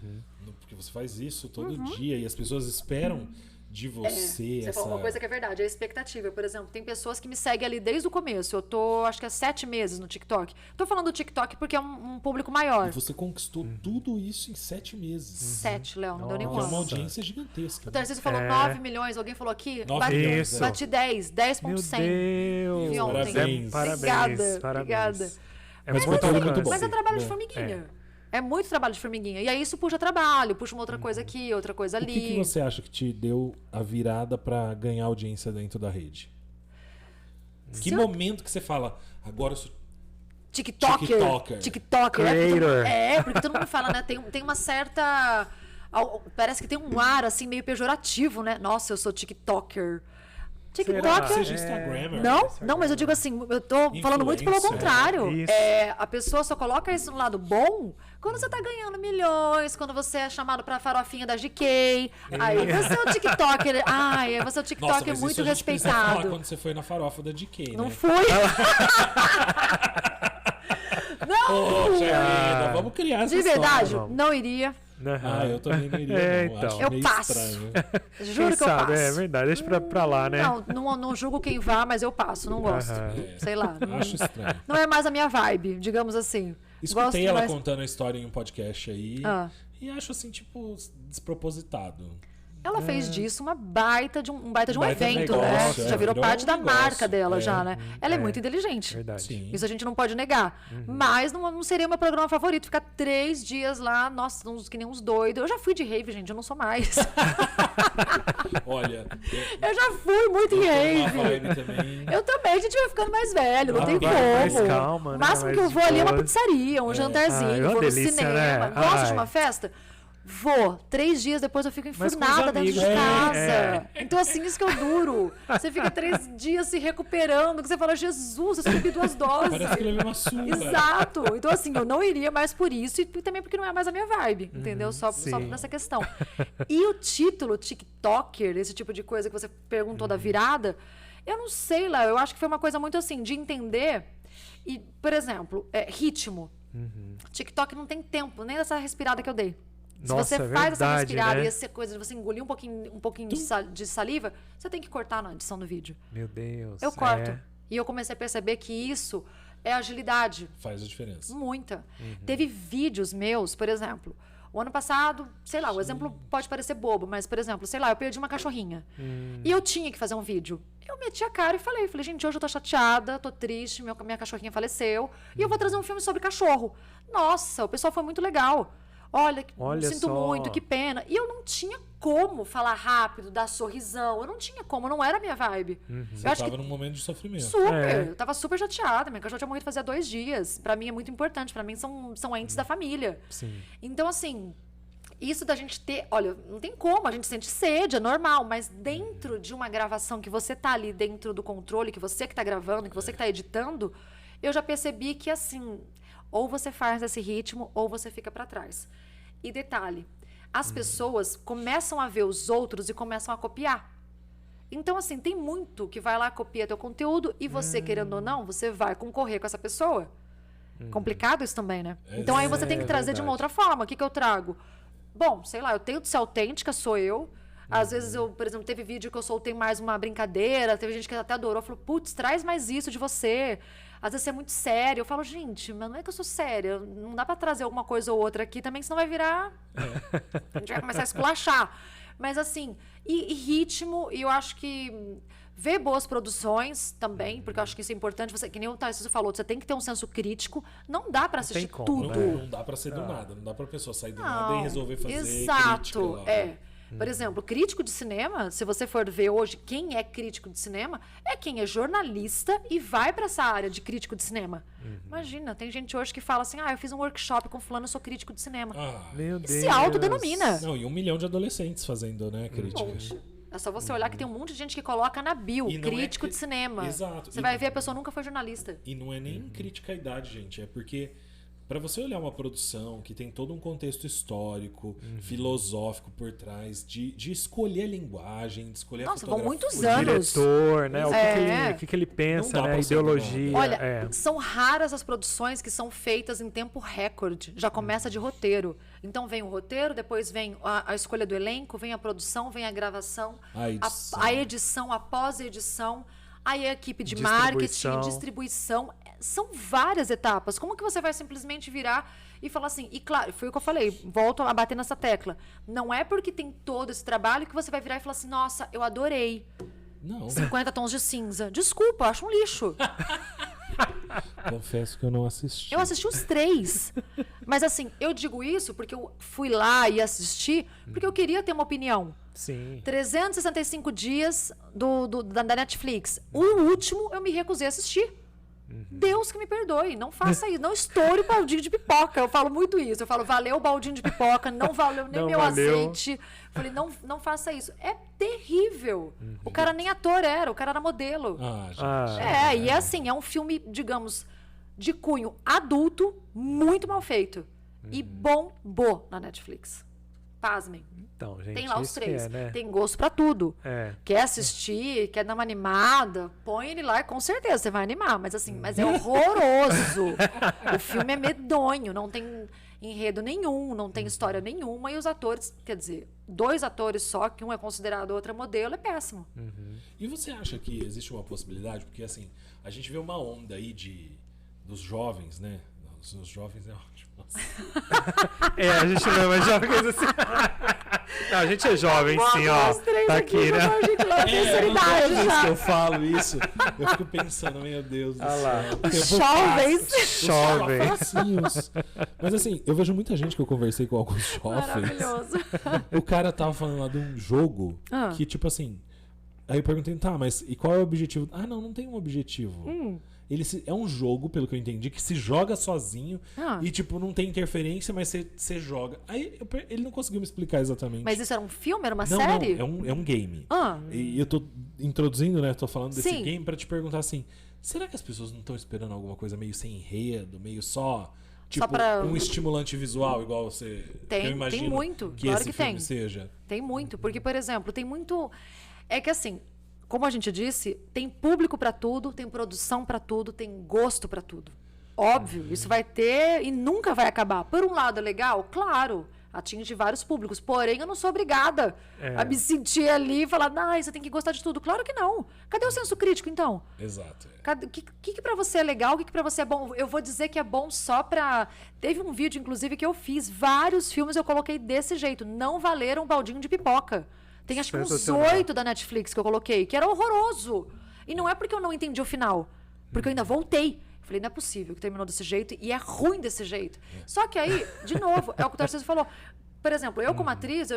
Porque você faz isso todo dia e as pessoas esperam de você. Você falou uma coisa que é verdade, é a expectativa. Por exemplo, tem pessoas que me seguem ali desde o começo. Eu tô, acho que há 7 meses no TikTok. Tô falando do TikTok porque é um público maior. E você conquistou tudo isso em 7 meses. 7, Léo, não deu nem um Que é uma ano. audiência gigantesca. O Tarcísio falou 9 milhões, alguém falou aqui? 9 milhões, Isso. Bati 10, Meu 10.100. Deus. Vi ontem. Parabéns. Parabéns. Obrigada. É Mas muito conteúdo muito bacana. bom. Mas é trabalho de É. formiguinha. É muito trabalho de formiguinha. E aí isso puxa trabalho, puxa uma outra coisa aqui, outra coisa O ali. que você acha que te deu a virada pra ganhar audiência dentro da rede? Que Se eu- momento que você fala, agora eu sou TikToker. TikToker. TikToker. Creator. Porque todo mundo fala, né? Tem uma certa... Parece que tem um ar, assim, meio pejorativo, né? Nossa, eu sou TikToker. TikToker... seja Instagrammer. Não, mas eu digo assim, eu tô falando muito pelo Influencer. contrário. Isso. A pessoa só coloca isso no lado bom quando você tá ganhando milhões, quando você é chamado pra farofinha da GK. Aí você é o TikToker. Ai, você é o Nossa, TikToker mas muito isso a gente precisa falar respeitado. quando você foi na farofa da DK, Não né? fui. Não! Poxa vida, vamos criar essa De verdade, história. não iria. Ah, eu também não iria, não. Então. Acho Eu meio passo. estranho. Juro Quem que eu sabe? passo. É verdade, deixa pra lá, né? Não julgo quem vá, mas eu passo, não gosto. Sei lá. Acho estranho. Não é mais a minha vibe, digamos assim. Escutei Gosto ela mais- contando a história em um podcast aí e acho assim, tipo, despropositado. Ela fez disso um baita de um evento, negócio, né? é, Já virou virou parte um da negócio, marca dela, é. já, né? Ela é muito inteligente. Verdade. Sim. Isso a gente não pode negar. Mas não seria meu programa favorito. Ficar 3 dias lá, nossa, que nem uns doidos. Eu já fui de rave, gente, eu não sou mais. Olha, Eu já fui muito em eu tô numa rave. vibe também. Eu também, a gente vai ficando mais velho, não tem vai como. mais calma, né? O máximo que Mais eu vou de ali é uma boa. pizzaria, um jantarzinho, Ai, uma vou delícia, no cinema. né? Gosto de Ai. uma festa? Vou. 3 dias depois eu fico Mas com os enfurnada dentro de amigos, casa. Então, assim, isso que eu duro. Você fica 3 dias se recuperando, que você fala, Jesus, eu subi 2 doses. Parece que ele levou uma surra. Exato. Então, assim, eu não iria mais por isso e também porque não é mais a minha vibe, entendeu? Só sim. nessa questão. E o título TikToker, esse tipo de coisa que você perguntou da virada, eu não sei lá, eu acho que foi uma coisa muito assim, de entender. E, por exemplo, ritmo. TikTok não tem tempo, nem dessa respirada que eu dei. Se Nossa, você é faz essa verdade, respirada né? e essa coisa de você engolir um pouquinho de saliva, você tem que cortar na edição do vídeo. Meu Deus. Eu corto. É. E eu comecei a perceber que isso é agilidade. Faz a diferença. Muita. Teve vídeos meus, por exemplo, O ano passado, sei lá, o exemplo pode parecer bobo, mas, por exemplo, sei lá, eu perdi uma cachorrinha. E eu tinha que fazer um vídeo. Eu meti a cara e falei, gente, hoje eu tô chateada, tô triste, minha cachorrinha faleceu, e eu vou trazer um filme sobre cachorro. Nossa, o pessoal foi muito legal. Olha sinto muito, que pena. E eu não tinha como falar rápido, dar sorrisão. Eu não tinha como, não era a minha vibe. Você estava num momento de sofrimento. Super. Eu tava super chateada. Minha cachorra tinha morrido fazia 2 dias. Pra mim é muito importante. Pra mim são entes da família. Sim. Então, assim, isso da gente ter... Olha, não tem como. A gente sente sede, é normal. Mas dentro de uma gravação que você tá ali dentro do controle, que você que tá gravando, que você que tá editando, eu já percebi que, assim... Ou você faz esse ritmo, ou você fica pra trás. E detalhe, as pessoas começam a ver os outros e começam a copiar. Então, assim, tem muito que vai lá, copia teu conteúdo e você, querendo ou não, você vai concorrer com essa pessoa. Complicado isso também, né? Então, aí você tem que trazer de uma outra forma. O que eu trago? Bom, sei lá, eu tento ser autêntica, sou eu. Às vezes eu, por exemplo, teve vídeo que eu soltei mais uma brincadeira, teve gente que até adorou, falou, putz, traz mais isso de você. Às vezes você é muito sério. Eu falo, gente, mas não é que eu sou séria. Não dá pra trazer alguma coisa ou outra aqui também, senão vai virar... A gente vai começar a esculachar. Mas assim, e ritmo, e eu acho que ver boas produções também, porque eu acho que isso é importante. Você, que nem o Tarcísio falou, você tem que ter um senso crítico. Não dá pra assistir tudo. Não dá pra ser do nada. Não dá pra pessoa sair do nada e resolver fazer exato, crítica lá. Por exemplo, crítico de cinema, se você for ver hoje quem é crítico de cinema, é quem é jornalista e vai para essa área de crítico de cinema. Imagina, tem gente hoje que fala assim, eu fiz um workshop com fulano, eu sou crítico de cinema. Meu Deus. Se autodenomina. Não, e 1 milhão de adolescentes fazendo, né, crítica. Um monte. É só você olhar que tem um monte de gente que coloca na bio, crítico de cinema. Exato. Você vai ver, a pessoa nunca foi jornalista. E não é nem crítica à idade, gente. É porque... Para você olhar uma produção que tem todo um contexto histórico, filosófico por trás, de escolher a linguagem, de escolher a fotografia. Vão muitos O anos. diretor, né? O que ele pensa, né? A ideologia. Olha, são raras as produções que são feitas em tempo recorde. Já começa de roteiro. Então vem o roteiro, depois vem a escolha do elenco, vem a produção, vem a gravação, a edição, a pós-edição, aí a equipe de marketing, distribuição. São várias etapas. Como que você vai simplesmente virar e falar assim? E claro, foi o que eu falei, volto a bater nessa tecla. Não é porque tem todo esse trabalho que você vai virar e falar assim, nossa, eu adorei. Não. 50 tons de cinza. Desculpa, eu acho um lixo. Confesso que eu não assisti. Eu assisti os 3. Mas assim, eu digo isso porque eu fui lá e assisti porque eu queria ter uma opinião. Sim. 365 dias da Netflix. O último eu me recusei a assistir. Deus que me perdoe, não faça isso, não estoure o baldinho de pipoca. Eu falo muito isso. Eu falo, valeu o baldinho de pipoca, não valeu nem meu azeite. Eu falei, não faça isso. É terrível. O cara nem ator era, o cara era modelo. E é assim, é um filme, digamos, de cunho adulto, muito mal feito. E bombou na Netflix. Pasmem. Então, gente, tem lá os 3. né? Tem gosto pra tudo. Quer assistir, quer dar uma animada, põe ele lá e com certeza você vai animar. Mas assim, mas é horroroso. O filme é medonho, não tem enredo nenhum, não tem história nenhuma. E os atores, quer dizer, 2 atores só, que um é considerado, outra é modelo, é péssimo. E você acha que existe uma possibilidade? Porque assim, a gente vê uma onda aí dos jovens, né? Os jovens é ótimo. A gente não é mais jovem assim. Não, a gente é jovem, sim, ó. Tá aqui, né? Toda vez que eu falo isso, eu fico pensando, meu Deus do céu. Jovens. Mas assim, eu vejo muita gente que eu conversei com alguns jovens. Maravilhoso. O cara tava falando lá de um jogo que, tipo assim... Aí eu perguntei, tá, mas e qual é o objetivo? Não tem um objetivo. É um jogo, pelo que eu entendi, que se joga sozinho e, tipo, não tem interferência, mas você joga. Aí ele não conseguiu me explicar exatamente. Mas isso era um filme? Era uma série? Não, é um game. E eu tô introduzindo, né? Tô falando desse game pra te perguntar assim, será que as pessoas não estão esperando alguma coisa meio sem enredo, meio só... Tipo, um estimulante visual, igual você... eu imagino tem muito. Que claro esse que filme tem. seja. Tem muito. Porque, por exemplo, tem muito... É que assim... Como a gente disse, tem público para tudo, tem produção para tudo, tem gosto para tudo. Óbvio, isso vai ter e nunca vai acabar. Por um lado é legal, claro. atinge vários públicos. Porém, eu não sou obrigada a me sentir ali e falar, você tem que gostar de tudo. Claro que não. Cadê o senso crítico, então? Exato. O que pra você é legal, o que pra você é bom? Eu vou dizer que é bom só pra... Teve um vídeo, inclusive, que eu fiz. Vários filmes eu coloquei desse jeito. Não valeram um baldinho de pipoca. Tem acho que uns 8 da Netflix que eu coloquei, que era horroroso. E não é porque eu não entendi o final. Porque eu ainda voltei. Falei, não é possível que terminou desse jeito e é ruim desse jeito. Só que aí, de novo, é o que o Tarcísio falou. Por exemplo, eu como atriz,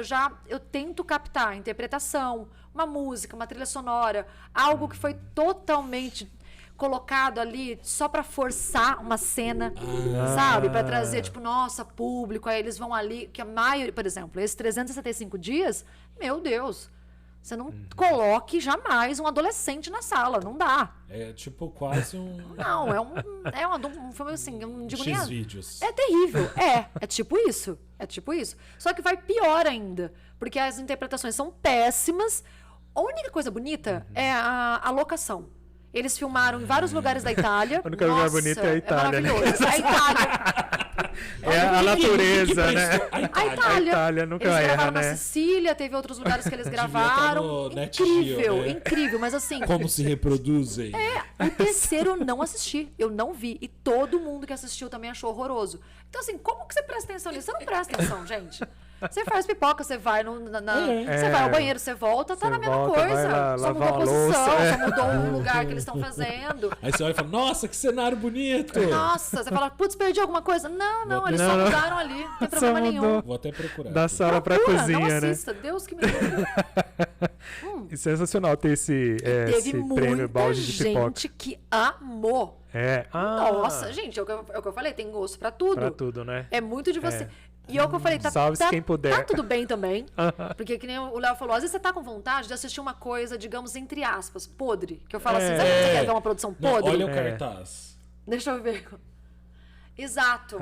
eu tento captar a interpretação, uma música, uma trilha sonora, algo que foi totalmente colocado ali só para forçar uma cena, sabe? Para trazer, tipo, nossa, público, aí eles vão ali, que a maioria, por exemplo, esses 365 dias, meu Deus, você não coloque jamais um adolescente na sala, não dá. É tipo quase um... Não, um filme assim, eu não digo nem... X-vídeos. É terrível, é tipo isso, Só que vai pior ainda, porque as interpretações são péssimas. A única coisa bonita é a locação. Eles filmaram em vários lugares da Itália. O único lugar bonito é a Itália, né? maravilhoso. A Itália. É a natureza, né? A Itália nunca eles erra, gravaram né? na Sicília, teve outros lugares que eles Devia gravaram. estar no Net Geo, né? Incrível, mas assim... Como se reproduzem. O terceiro eu não assisti, eu não vi. E todo mundo que assistiu também achou horroroso. Então assim, como que você presta atenção nisso? Você não presta atenção, gente. Você faz pipoca, você vai você vai ao banheiro, você volta, tá na mesma coisa. Só mudou a posição, só mudou o lugar que eles estão fazendo. Aí você olha e fala, nossa, que cenário bonito! Nossa, você fala, putz, perdi alguma coisa? Não, eles só mudaram ali, não tem problema nenhum. Vou até procurar. Da sala pra cozinha, não assista, né? Deus que me livre. E sensacional ter esse prêmio balde de pipoca. Teve muita gente que amou. Nossa, gente, é o que eu falei, tem gosto pra tudo. Pra tudo, né? É muito de você. E é o que eu falei, Salve-se quem puder. Tá tudo bem também. Porque que nem o Léo falou, às vezes você tá com vontade de assistir uma coisa, digamos, entre aspas, podre. Que eu falo assim, sabe quando você quer ver uma produção podre? Olha o cartaz. Deixa eu ver. Exato.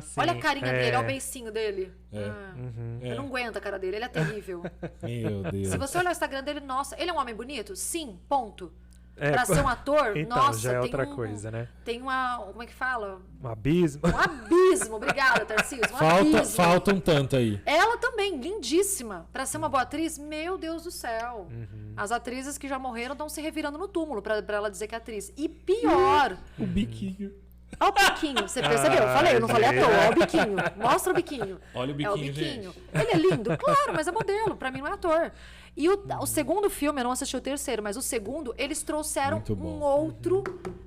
Sim. Olha a carinha dele, olha o beicinho dele. Eu não É. aguento a cara dele, ele é terrível. Meu Deus. Se você olhar o Instagram dele, nossa, ele é um homem bonito? Sim, ponto. Pra ser um ator, então, nossa, já é tem outra coisa, né? Tem como é que fala? Um abismo. Um abismo, obrigada, Tarcísio. Abismo. Falta um tanto aí. Ela também, lindíssima. Pra ser uma boa atriz, meu Deus do céu. As atrizes que já morreram estão se revirando no túmulo pra ela dizer que é atriz. E pior... O biquinho. Olha o biquinho, você percebeu? Eu falei, eu não falei à toa. Olha o biquinho. Mostra o biquinho. Olha o biquinho, é o biquinho. gente. Ele é lindo? Claro, mas é modelo. Pra mim não é ator. E o segundo filme, eu não assisti o terceiro, mas o segundo, eles trouxeram um outro,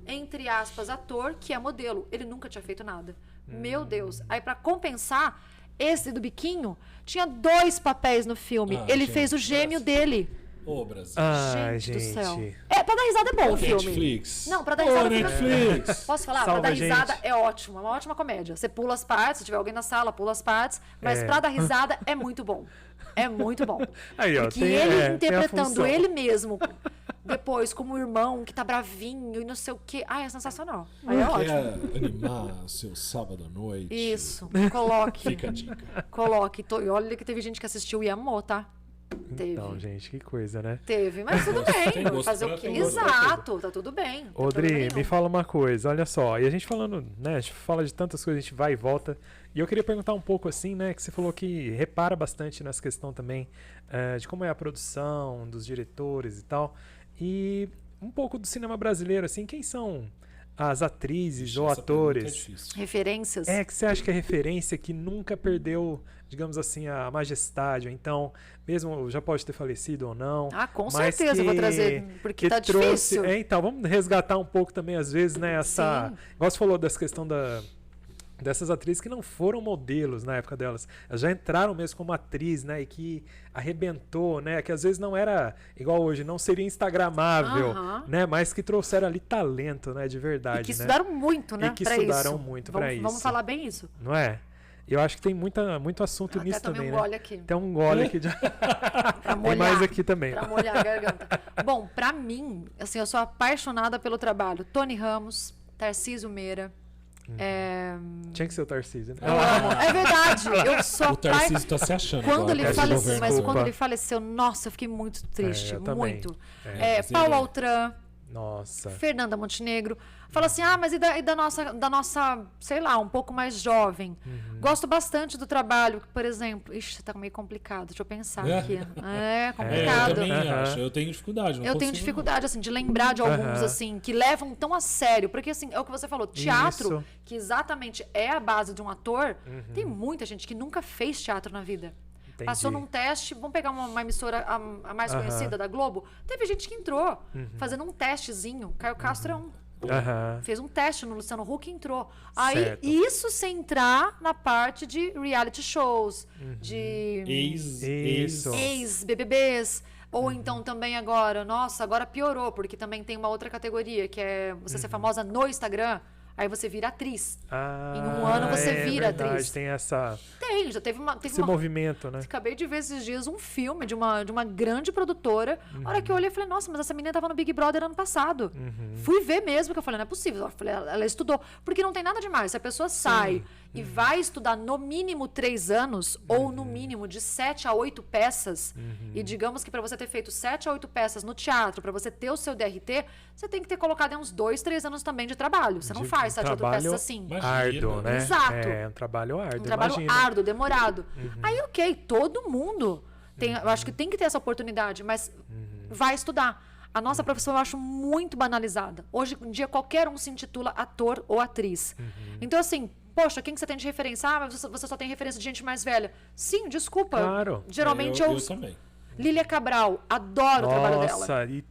entre aspas, ator, que é modelo. Ele nunca tinha feito nada. Meu Deus. Aí pra compensar, esse do biquinho tinha 2 papéis no filme. Ele fez o gêmeo dele. Ô, Brasil. Gente do céu. Pra dar risada é bom o filme. Netflix. Não, pra dar risada é Netflix. Posso falar? Salva Pra dar a gente. risada é ótimo. É uma ótima comédia. Você pula as partes, se tiver alguém na sala, pula as partes. Mas pra dar risada é muito bom. É muito bom. Aí, ó, porque tem, ele tem a interpretando função. ele mesmo, depois como o irmão que tá bravinho e não sei o quê. É sensacional. Aí é ótimo. Quer animar seu sábado à noite? Isso. Coloque. Fica a dica. Coloque. E olha que teve gente que assistiu e amou, tá? Teve. Então, gente, que coisa, né? Teve, mas tudo Tem bem. gosto Fazer pra- o quê? tem gosto pra Exato, tá tudo bem. não tem Ô, problema Dri, nenhum. me fala uma coisa, olha só, e a gente falando, né, a gente fala de tantas coisas, a gente vai e volta, e eu queria perguntar um pouco assim, né, que você falou que repara bastante nessa questão também de como é a produção, dos diretores e tal, e um pouco do cinema brasileiro, assim, quem são as atrizes ou Essa pergunta é atores difícil. Referências? que você acha que é referência que nunca perdeu, digamos assim, a majestade, ou então, mesmo já pode ter falecido ou não, Com mas certeza eu vou que- trazer, porque que tá trouxe, difícil. então, vamos resgatar um pouco também, às vezes, né, essa... Sim. Igual você falou dessa questão dessas atrizes que não foram modelos na época delas. Elas já entraram mesmo como atriz, né, e que arrebentou, né, que às vezes não era igual hoje, não seria instagramável, Aham. né, mas que trouxeram ali talento, né, de verdade, E que né? estudaram muito, né? E que pra estudaram isso. muito Vamos- pra isso. Vamos falar bem isso. Não é? Eu acho que tem muito assunto Até nisso tomei também, um né? gole aqui. Tem um gole aqui de... Pra Tem molhar. mais aqui também. Pra molhar a garganta. Bom, pra mim, assim, eu sou apaixonada pelo trabalho. Tony Ramos, Tarcísio Meira. Tinha que ser o Tarcísio, né? Eu amo. É verdade. Eu sou O Tarcísio tá se achando. Quando agora, ele com esse faleceu, governo. mas Desculpa. quando ele faleceu, nossa, eu fiquei muito triste, eu também. muito. Mas Paulo ele- Altran, Nossa. Fernanda Montenegro. Fala assim, mas e da nossa, sei lá, um pouco mais jovem. Gosto bastante do trabalho, por exemplo... Ixi, tá meio complicado, deixa eu pensar aqui. É complicado. Eu também acho, eu tenho dificuldade. Eu tenho dificuldade, assim, de lembrar de alguns, assim, que levam tão a sério. Porque, assim, é o que você falou, teatro, que exatamente é a base de um ator, tem muita gente que nunca fez teatro na vida. Entendi. Passou num teste, vamos pegar uma emissora a mais conhecida da Globo, teve gente que entrou fazendo um testezinho. Caio Castro é um. Fez um teste no Luciano Huck e entrou. Aí, Certo. isso sem entrar na parte de reality shows, de ex-BBBs. Ou então também agora, nossa, agora piorou, porque também tem uma outra categoria, que é você ser famosa no Instagram. Aí você vira atriz. Em um ano você vira atriz. Tem essa... Já teve esse movimento, né? Acabei de ver esses dias um filme de uma grande produtora. A hora que eu olhei, eu falei, nossa, mas essa menina tava no Big Brother ano passado. Fui ver mesmo, que eu falei, não é possível. Eu falei, ela estudou. Porque não tem nada demais. Se a pessoa sai e vai estudar no mínimo 3 anos, ou no mínimo de 7 a 8 peças, e digamos que para você ter feito 7 a 8 peças no teatro, para você ter o seu DRT, você tem que ter colocado uns 2, 3 anos também de trabalho. Você não faz 7 a 8 peças assim. Árduo, né? Exato. É um trabalho árduo. Um trabalho árduo, demorado. Aí, ok, todo mundo tem, eu acho que tem que ter essa oportunidade, mas vai estudar. A nossa profissão eu acho muito banalizada. Hoje em dia, qualquer um se intitula ator ou atriz. Então, assim, poxa, quem que você tem de referência? Mas você só tem referência de gente mais velha. Sim, desculpa. Claro. Geralmente eu também. Lília Cabral, adoro o trabalho dela. Nossa, e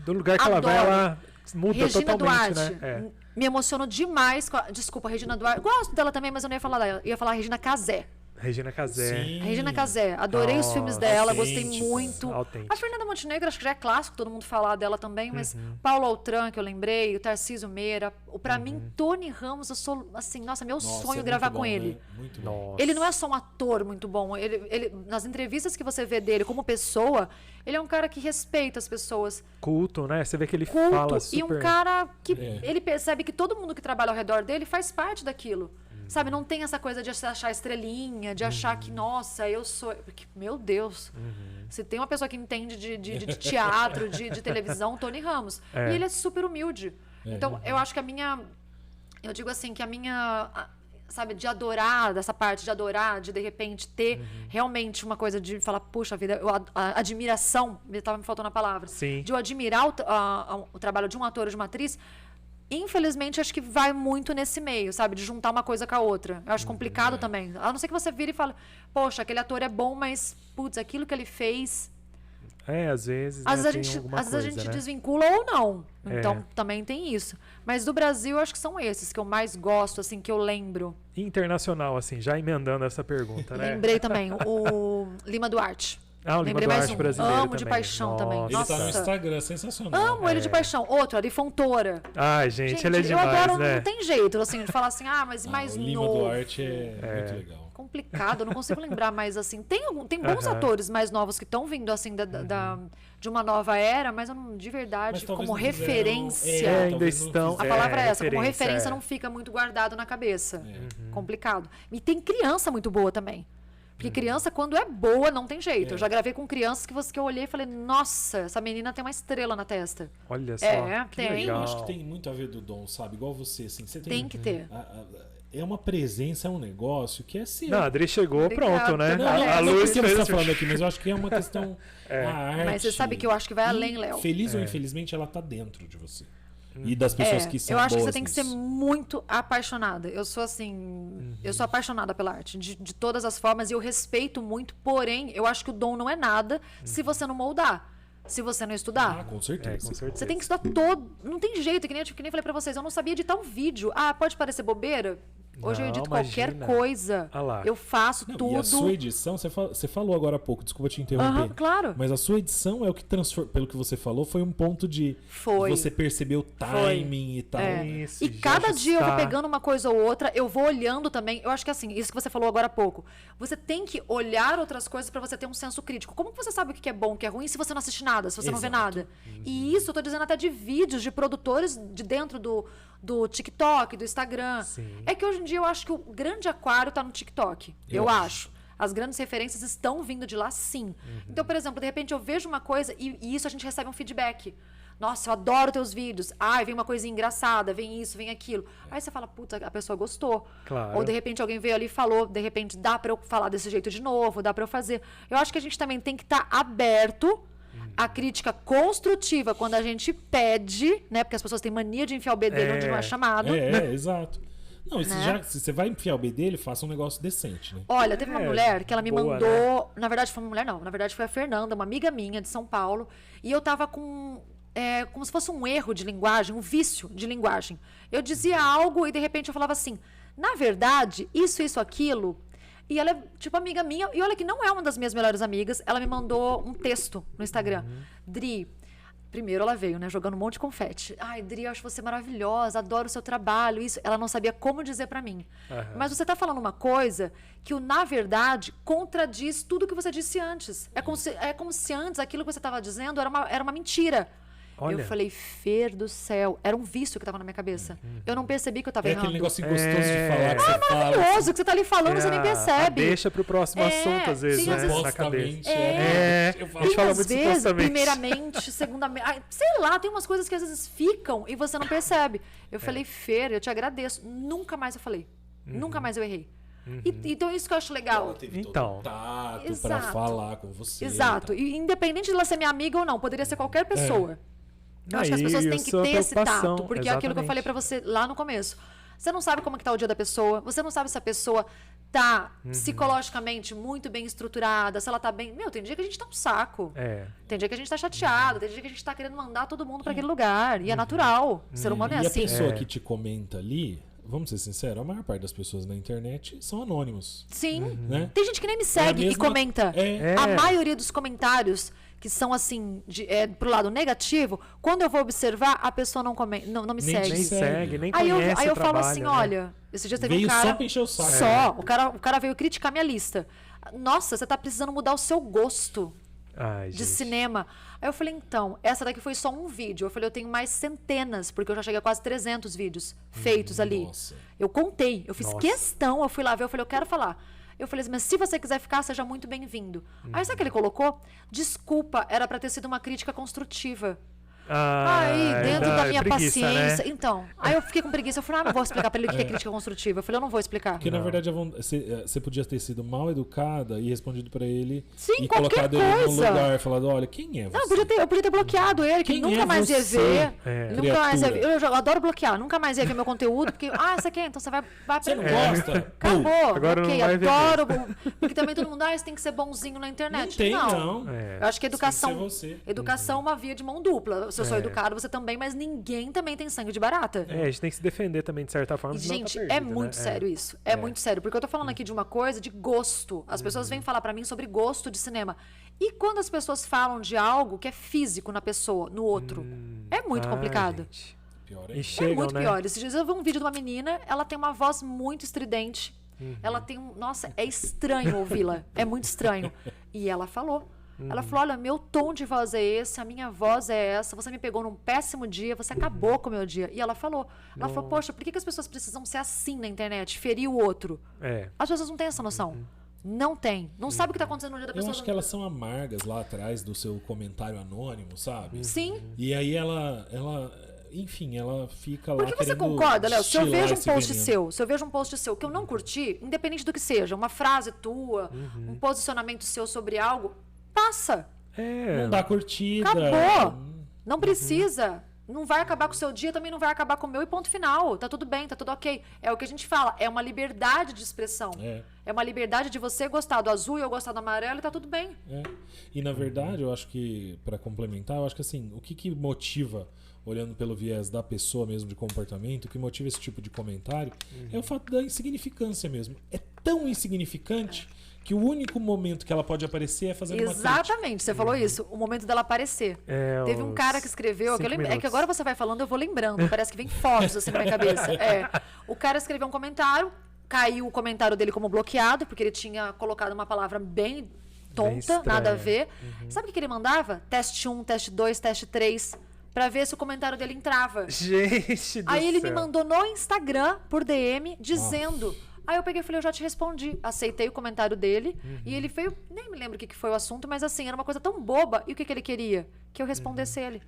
do lugar que ela vai, ela muda Regina totalmente, Duarte, né? me emociono demais. Desculpa, Regina Duarte. Gosto dela também, mas eu não ia falar dela. Eu ia falar Regina Casé. Regina Casé. Sim. Regina Casé. Adorei os filmes dela, gostei muito. Autêntica. A Fernanda Montenegro, acho que já é clássico todo mundo falar dela também, mas Paulo Altran, que eu lembrei, o Tarcísio Meira. Pra mim, Tony Ramos, eu sou, assim, nossa, meu sonho é gravar muito com bom, ele. Né? Muito bom. Nossa. Ele não é só um ator muito bom. Ele, nas entrevistas que você vê dele como pessoa, ele é um cara que respeita as pessoas. Culto, né? Você vê que ele Culto. fala super... E um cara que ele percebe que todo mundo que trabalha ao redor dele faz parte daquilo. Sabe, não tem essa coisa de achar estrelinha, de achar que, nossa, eu sou... Porque, meu Deus, se tem uma pessoa que entende de teatro, de televisão, Tony Ramos. E ele é super humilde. Então, eu acho que eu digo assim, que a minha... Sabe, de adorar, dessa parte de adorar, de repente ter realmente uma coisa de falar, puxa vida, a admiração, estava me faltando a palavra. Sim. De eu admirar o trabalho de um ator ou de uma atriz. Infelizmente, acho que vai muito nesse meio, sabe? De juntar uma coisa com a outra. Eu acho complicado também. A não ser que você vire e fale, poxa, aquele ator é bom, mas, putz, aquilo que ele fez... às vezes, Às né, vezes, tem alguma a coisa, gente né? desvincula ou não. Então, também tem isso. Mas do Brasil, eu acho que são esses que eu mais gosto, assim, que eu lembro. Internacional, assim, já emendando essa pergunta, né? Lembrei também, o Lima Duarte. O Lima Lembrei mais Duarte um. brasileiro Amo também. de paixão também. Ele Nossa. tá no Instagram, sensacional. Amo ele de paixão. Outro, Ari Fontoura. Ai, gente, ele é eu demais, adoro, né? não tem jeito, assim, de falar assim, mas mais o Lima novo. Duarte é muito legal. Complicado, eu não consigo lembrar mais, assim. Tem bons atores mais novos que estão vindo, assim, de uma nova era, mas eu não, de verdade, talvez como não fizeram- referência... ainda talvez não estão... A palavra é essa, como referência, referência não fica muito guardado na cabeça. Complicado. E tem criança muito boa também. Porque criança, quando é boa, não tem jeito. Eu já gravei com crianças que eu olhei e falei, nossa, essa menina tem uma estrela na testa. Olha só, que tem. legal. Eu acho que tem muito a ver do dom, sabe? Igual você, assim. Você Tem que ter. É uma presença, é um negócio que é seu. Não, a Adri chegou, Obrigada. pronto, né? Não, A não luz porque você fez... tá falando aqui, mas eu acho que é uma questão... A arte, Mas você sabe que eu acho que vai além, Léo. Feliz ou infelizmente, ela tá dentro de você. E das pessoas que são eu acho que você boas tem que ser nisso. muito apaixonada. Eu sou assim, eu sou apaixonada pela arte, de todas as formas, e eu respeito muito, porém, eu acho que o dom não é nada se você não moldar, se você não estudar. Com certeza. Com certeza. Você tem que estudar todo. Não tem jeito, que nem falei pra vocês, eu não sabia editar um vídeo. Pode parecer bobeira? Hoje eu Não, edito imagina. qualquer coisa. Ah lá. Eu faço Não, tudo. E a sua edição, você falou agora há pouco, desculpa te interromper. Claro. Mas a sua edição é o que transforma, pelo que você falou, foi um ponto de Foi. você perceber o timing e tal. É. né? Isso, E já cada dia eu vou ajustar. pegando uma coisa ou outra, eu vou olhando também. Eu acho que assim, isso que você falou agora há pouco. Você tem que olhar outras coisas pra você ter um senso crítico. Como que você sabe o que é bom, o que é ruim, se você não assiste nada, se você não vê Exato. nada? E isso eu tô dizendo até de vídeos de produtores de dentro do TikTok, do Instagram. Sim. É que hoje em dia eu acho que o grande aquário tá no TikTok. Eu acho. As grandes referências estão vindo de lá, sim. Então, por exemplo, de repente eu vejo uma coisa e isso a gente recebe um feedback. Nossa, eu adoro teus vídeos. Ai, vem uma coisinha engraçada, vem isso, vem aquilo. Aí você fala, puta, a pessoa gostou. Claro. Ou de repente alguém veio ali e falou, de repente dá pra eu falar desse jeito de novo, dá pra eu fazer. Eu acho que a gente também tem que estar aberto à crítica construtiva quando a gente pede, né? Porque as pessoas têm mania de enfiar o bedelho onde não é chamado. Exato. Não, Né? se você vai enfiar o bedelho, faça um negócio decente, né? Olha, teve uma mulher que ela me boa, mandou. Na verdade, foi uma mulher, não. Na verdade, foi a Fernanda, uma amiga minha de São Paulo. E eu tava com. Como se fosse um erro de linguagem, um vício de linguagem. Eu dizia algo e de repente eu falava assim: na verdade, isso, aquilo. E ela é tipo amiga minha. E olha que não é uma das minhas melhores amigas. Ela me mandou um texto no Instagram. Dri. Primeiro ela veio, né, jogando um monte de confete. Ai, Dri, eu acho você maravilhosa, adoro o seu trabalho, isso. Ela não sabia como dizer pra mim. Mas você tá falando uma coisa que, na verdade, contradiz tudo que você disse antes. É como se antes aquilo que você tava dizendo era uma mentira. Olha. Eu falei, Fer do céu, era um vício que tava na minha cabeça. Eu não percebi que eu tava É errando. aquele negócio gostoso de falar que você fala. Maravilhoso que você tá ali falando, você nem percebe. Deixa pro próximo assunto, às vezes, sim, né? às vezes- Na cabeça. Eu falo, A gente fala Às muito vezes, supostamente. primeiramente, segundamente. Sei lá, tem umas coisas que às vezes ficam e você não percebe. Eu falei, Fer, eu te agradeço. Nunca mais eu falei. Nunca mais eu errei. Então, isso que eu acho legal. ela teve todo Então. um tato pra Exato. falar com você. Exato. E independente de ela ser minha amiga ou não, poderia ser qualquer pessoa. Eu acho que as Aí, pessoas têm isso que é uma ter esse preocupação, tato. Porque é aquilo que eu exatamente. falei pra você lá no começo. Você não sabe como é que tá o dia da pessoa. Você não sabe se a pessoa tá psicologicamente muito bem estruturada, se ela tá bem. Meu, tem dia que a gente tá um saco. Tem dia que a gente tá chateado, tem dia que a gente tá querendo mandar todo mundo pra aquele lugar. E é natural. O ser humano é E a assim. pessoa que te comenta ali, vamos ser sinceros, a maior parte das pessoas na internet são anônimos. Sim. Né? Tem gente que nem me segue e mesma- comenta. É. A maioria dos comentários que são assim, pro lado negativo, quando eu vou observar, a pessoa não me Nem segue. Nem segue, nem Aí conhece eu o falo trabalho, assim, né? olha, esse dia teve Veio um cara... só pra encher o saco. Só. O cara veio criticar minha lista. Nossa, você tá precisando mudar o seu gosto Ai, de gente. cinema. Aí eu falei, então, essa daqui foi só um vídeo. Eu falei, eu tenho mais centenas, porque eu já cheguei a quase 300 vídeos feitos ali. Nossa. Eu contei, eu fiz Nossa. questão, eu fui lá ver, eu falei, eu quero falar. Eu falei assim, mas se você quiser ficar, seja muito bem-vindo. Aí sabe o que ele colocou? Desculpa, era pra ter sido uma crítica construtiva. Aí, dentro da minha preguiça, paciência. né? Então, aí eu fiquei com preguiça. Eu falei, não vou explicar pra ele o que é crítica construtiva. Eu falei, eu não vou explicar. Porque, na verdade, você podia ter sido mal educada e respondido pra ele. Sim, e qualquer colocado ele num coisa. lugar e falado, olha, quem é você? Não, eu podia ter bloqueado ele, que Quem nunca é mais ia você, ver. Nunca mais ia ver. criatura? Eu adoro bloquear, nunca mais ia ver meu conteúdo, porque, você quer? Então você vai Você não aprender. gosta? Acabou. Agora não ok, vai ver adoro. Porque também todo mundo, você tem que ser bonzinho na internet. Não tem, não. Eu acho que educação, Tem que ser você. educação é uma via de mão dupla. Se eu sou educado, você também, mas ninguém também tem sangue de barata. A gente tem que se defender também, de certa forma. E, senão gente, tá é perdido, muito né? sério isso. É muito sério. Porque eu tô falando aqui de uma coisa de gosto. As pessoas Uhum. vêm falar pra mim sobre gosto de cinema. E quando as pessoas falam de algo que é físico na pessoa, no outro, é muito complicado. Gente. Pior E ainda. chegam, É muito né? pior. Esses dias eu vi um vídeo de uma menina, ela tem uma voz muito estridente. Uhum. Ela tem um. Nossa, é estranho ouvi-la. É muito estranho. E ela falou. Ela falou: olha, meu tom de voz é esse, a minha voz é essa, você me pegou num péssimo dia, você acabou com o meu dia. E ela falou. Ela falou, poxa, por que as pessoas precisam ser assim na internet, ferir o outro? As pessoas não têm essa noção. Não tem. Não sabe o que está acontecendo no dia da Eu pessoa. acho que elas são amargas lá atrás do seu comentário anônimo, sabe? Sim. E aí enfim, ela fica lá Porque você querendo concorda, Léo? Se eu destilar vejo um esse post veneno. seu, se eu vejo um post seu que eu não curti, independente do que seja, uma frase tua, um posicionamento seu sobre algo, passa. Não dá curtida. Acabou. Não precisa. Não vai acabar com o seu dia, também não vai acabar com o meu e ponto final. Tá tudo bem, tá tudo ok. É o que a gente fala, é uma liberdade de expressão. É uma liberdade de você gostar do azul e eu gostar do amarelo e tá tudo bem. E na verdade, eu acho que, pra complementar, eu acho que assim, o que motiva, olhando pelo viés da pessoa mesmo de comportamento, o que motiva esse tipo de comentário é o fato da insignificância mesmo. É tão insignificante que o único momento que ela pode aparecer é fazendo uma crítica. Exatamente, você falou isso. O momento dela aparecer. Teve um cara que escreveu, que eu 5 é que minutos. agora você vai falando, eu vou lembrando. Parece que vem fotos assim na minha cabeça. O cara escreveu um comentário, caiu o comentário dele como bloqueado, porque ele tinha colocado uma palavra bem tonta, estranha. nada a ver. Sabe o que ele mandava? Teste 1, teste 2, teste 3, pra ver se o comentário dele entrava. Gente do Aí ele me céu. mandou no Instagram, por DM, dizendo... Aí eu peguei e falei, eu já te respondi. Aceitei o comentário dele. E ele veio, nem me lembro o que foi o assunto, mas assim, era uma coisa tão boba. E o que ele queria? Que eu respondesse ele.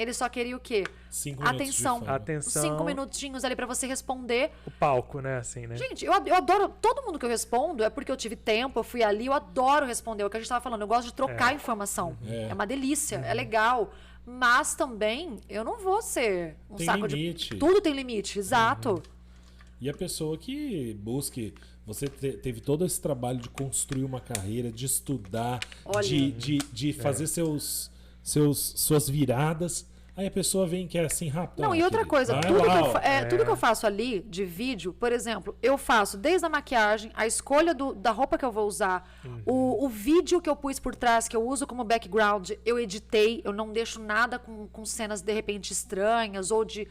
Ele só queria o quê? 5 minutos Atenção. de fama. Atenção. 5 minutinhos ali pra você responder. O palco, né? Assim, né? Gente, eu adoro. Todo mundo que eu respondo é porque eu tive tempo, eu fui ali, eu adoro responder. É o que a gente tava falando. Eu gosto de trocar informação. É uma delícia, é legal. Mas também eu não vou ser um Tem saco limite. de. Tudo tem limite, exato. E a pessoa que busque... Você teve todo esse trabalho de construir uma carreira, de estudar, Olha. de fazer suas viradas. Aí a pessoa vem que é assim rápido. Não, e outra coisa, vai tudo, lá, tudo que eu faço ali de vídeo, por exemplo, eu faço desde a maquiagem, a escolha da roupa que eu vou usar, o vídeo que eu pus por trás, que eu uso como background, eu editei, eu não deixo nada com cenas de repente estranhas ou de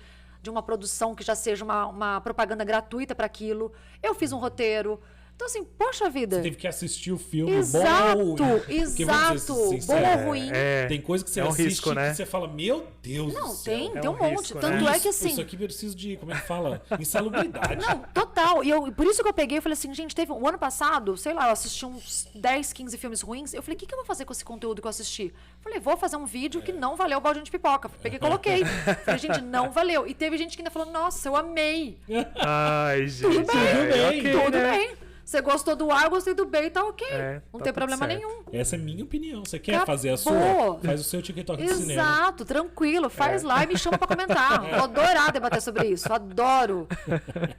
uma produção que já seja uma propaganda gratuita para aquilo. Eu fiz um roteiro. Então, assim, poxa vida. Você teve que assistir o filme Exato, bom ou ruim. Porque, vamos dizer, exato. sincero, Bom ou ruim. tem coisa que você É um assiste risco, né? que você fala, meu Deus Não, do céu. tem um um monte. risco, né? Tanto é que Isso assim. aqui precisa de, como é que fala? Insalubridade. Não, total. E por isso que eu peguei e falei assim, gente, teve um ano passado, sei lá, eu assisti uns 10, 15 filmes ruins. Eu falei, o que eu vou fazer com esse conteúdo que eu assisti? Falei, vou fazer um vídeo que não valeu o baldinho de pipoca. Peguei e coloquei. Falei, gente, não valeu. E teve gente que ainda falou, nossa, eu amei. Ai, gente. Tudo bem, ok, tudo né? bem. Você gostou do A, gostei do B, tá ok. tá Não tem tudo problema certo. nenhum. Essa é a minha opinião. Você quer Acabou. fazer a sua? Faz o seu TikTok de cinema. Exato, tranquilo. Faz lá e me chama pra comentar. Vou adorar debater sobre isso. Adoro.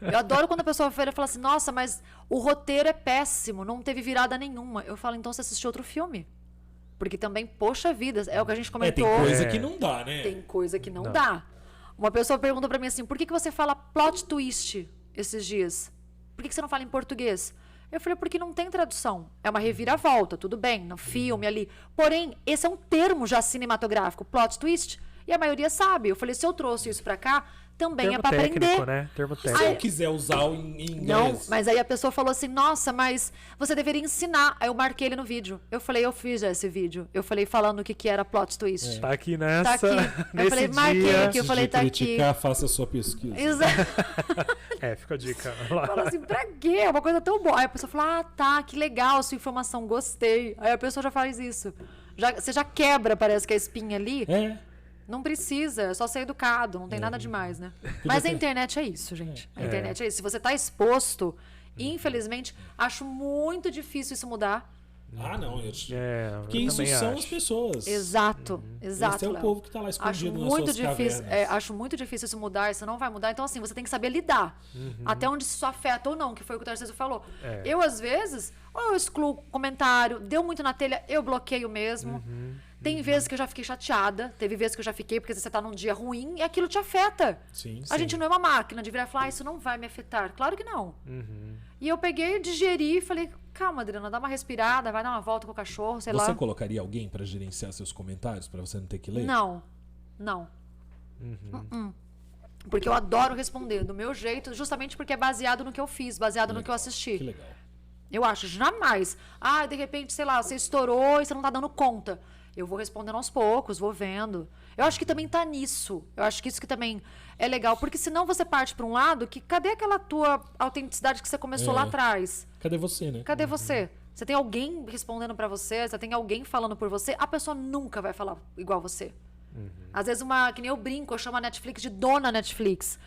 Eu adoro quando a pessoa vira e fala assim, nossa, mas o roteiro é péssimo, não teve virada nenhuma. Eu falo, então você assistiu outro filme. Porque também, poxa vida, é o que a gente comentou. Tem coisa que não dá, né? Tem coisa que não dá. Uma pessoa perguntou pra mim assim, por que você fala plot twist esses dias? Por que você não fala em português? Eu falei, porque não tem tradução. É uma reviravolta, tudo bem, no filme ali. Porém, esse é um termo já cinematográfico, plot twist, e a maioria sabe. Eu falei, se eu trouxe isso pra cá, também Termo é pra técnico, aprender. né? Termo Se técnico. eu quiser usar em inglês. Não, mas aí a pessoa falou assim, nossa, mas você deveria ensinar. Aí eu marquei ele no vídeo. Eu falei, eu fiz já esse vídeo. Eu falei, falando o que era plot twist. Tá aqui nessa. Tá aqui. Eu Nesse falei, dia. marquei aqui. Eu Antes falei, de tá aqui. criticar, faça a sua pesquisa. Exato. Fica a dica. Lá. Fala assim, pra quê? É uma coisa tão boa. Aí a pessoa fala, ah, tá, que legal, sua informação, gostei. Aí a pessoa já faz isso. Você já quebra, parece que a espinha ali. Não precisa, é só ser educado, não tem nada demais, né? Mas a internet é isso, gente. A internet é isso. Se você tá exposto, infelizmente, acho muito difícil isso mudar. Ah, não. Porque eu isso também são acho. as pessoas. Exato, exato. Esse é o Léo. povo que tá lá Acho escondido nas muito suas difícil, cavernas. acho muito difícil isso mudar, isso não vai mudar. Então, assim, você tem que saber lidar. Até onde isso afeta ou não, que foi o que o Tarcísio falou. Eu, às vezes, ou eu excluo comentário, deu muito na telha, eu bloqueio mesmo. Tem vezes que eu já fiquei chateada, teve vezes que eu já fiquei, porque você tá num dia ruim e aquilo te afeta. Sim, A gente não é uma máquina de virar e falar, isso não vai me afetar. Claro que não. E eu peguei, digeri e falei, calma, Adriana, dá uma respirada, vai dar uma volta com o cachorro, sei lá. Você colocaria alguém pra gerenciar seus comentários, pra você não ter que ler? Não. Porque eu adoro responder do meu jeito, justamente porque é baseado no que eu fiz, baseado no que eu assisti. Que legal. Eu acho, jamais. Ah, de repente, sei lá, você estourou e você não tá dando conta. Eu vou respondendo aos poucos, vou vendo. Eu acho que também tá nisso. Eu acho que isso que também é legal. Porque senão você parte pra um lado que cadê aquela tua autenticidade que você começou lá atrás? Cadê você, né? Cadê você? Você tem alguém respondendo pra você, você tem alguém falando por você, a pessoa nunca vai falar igual você. Às vezes, que nem eu brinco, eu chamo a Netflix de dona Netflix.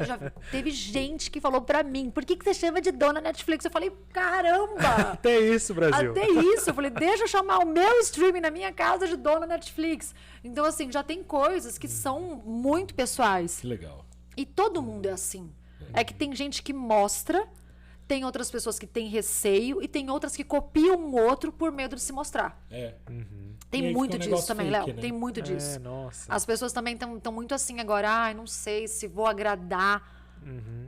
Já teve gente que falou pra mim, por que você chama de dona Netflix? Eu falei, caramba! Até isso, Brasil. Até isso. Eu falei, deixa eu chamar o meu streaming na minha casa de dona Netflix. Então, assim, já tem coisas que são muito pessoais. Que legal. E todo mundo é assim. É que tem gente que mostra, tem outras pessoas que têm receio e tem outras que copiam o outro por medo de se mostrar. E Tem aí muito fica um disso negócio também, fake, Léo. né? Tem muito disso. Nossa. As pessoas também estão muito assim agora, ai, não sei se vou agradar.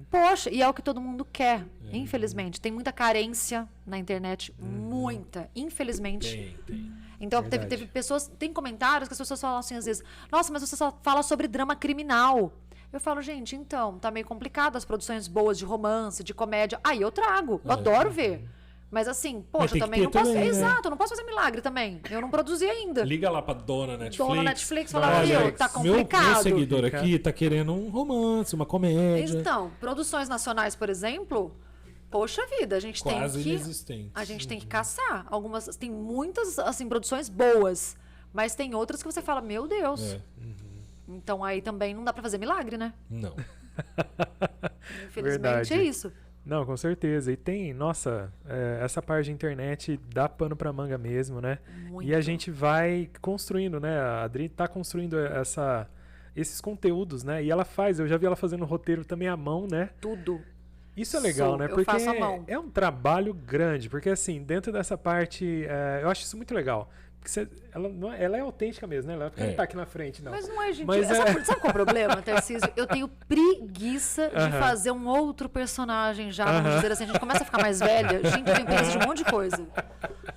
Poxa, e é o que todo mundo quer, infelizmente. Tem muita carência na internet, muita, infelizmente. Tem. Então, teve pessoas, tem comentários que as pessoas falam assim, às vezes, nossa, mas você só fala sobre drama criminal. Eu falo, gente, então, tá meio complicado as produções boas de romance, de comédia. Aí eu trago, eu adoro ver. Mas assim, poxa, tem eu que também ter não posso. também, né? Exato, eu não posso fazer milagre também. Eu não produzi ainda. Liga lá pra dona Netflix. Dona Netflix fala, Olha, viu, tá meu complicado. seguidor aqui tá querendo um romance, uma comédia. Então, produções nacionais, por exemplo, poxa vida, a gente Quase tem que. inexistentes. A gente tem que caçar. Tem muitas, assim, produções boas. Mas tem outras que você fala, meu Deus. Então aí também não dá pra fazer milagre, né? Não. Infelizmente Verdade. é isso. Não, com certeza. E tem, nossa, essa parte de internet dá pano pra manga mesmo, né? Muito. E a gente vai construindo, né? A Adri tá construindo esses conteúdos, né? E ela faz, eu já vi ela fazendo roteiro também à mão, né? Tudo. Isso é legal, né? Eu Porque faço à mão. é um trabalho grande, porque assim, dentro dessa parte, eu acho isso muito legal. Porque ela é autêntica mesmo, né? Ela não tá aqui na frente, não. Mas não é, gente. Mas Sabe qual é o problema, Tarcísio? Eu tenho preguiça de fazer um outro personagem já, vamos dizer assim. A gente começa a ficar mais velha, gente, eu tenho preguiça de um monte de coisa.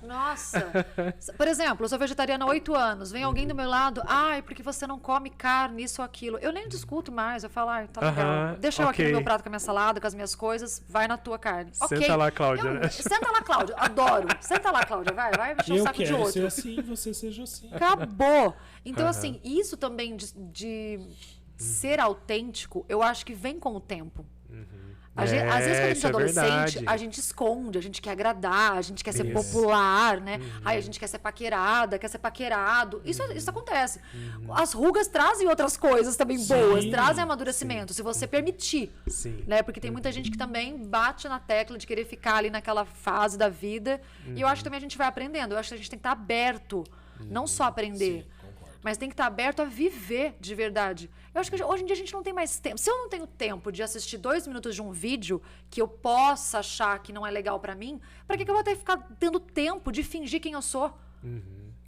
Nossa. Por exemplo, eu sou vegetariana há 8 anos. Vem alguém do meu lado, porque você não come carne, isso ou aquilo. Eu nem discuto mais. Eu falo, tá legal. Deixa eu aqui no meu prato com a minha salada, com as minhas coisas, vai na tua carne. Senta lá, Cláudia. Né? Senta lá, Cláudia. Adoro. Senta lá, Cláudia. Vai mexer o saco de outro. Eu quero ser assim, você seja assim. Acabou. Então, assim, isso também de ser autêntico, eu acho que vem com o tempo. Às vezes, quando a gente é adolescente, a gente esconde, a gente quer agradar, a gente quer ser popular, né? Aí a gente quer ser paquerada, quer ser paquerado. Isso acontece. As rugas trazem outras coisas também boas, trazem amadurecimento, se você permitir. Né? Porque tem muita gente que também bate na tecla de querer ficar ali naquela fase da vida. E eu acho que também a gente vai aprendendo. Eu acho que a gente tem que estar aberto, não só aprender. Mas tem que estar aberto a viver de verdade. Eu acho que hoje em dia a gente não tem mais tempo. Se eu não tenho tempo de assistir 2 minutos de um vídeo que eu possa achar que não é legal pra mim, pra que eu vou ter que ficar tendo tempo de fingir quem eu sou?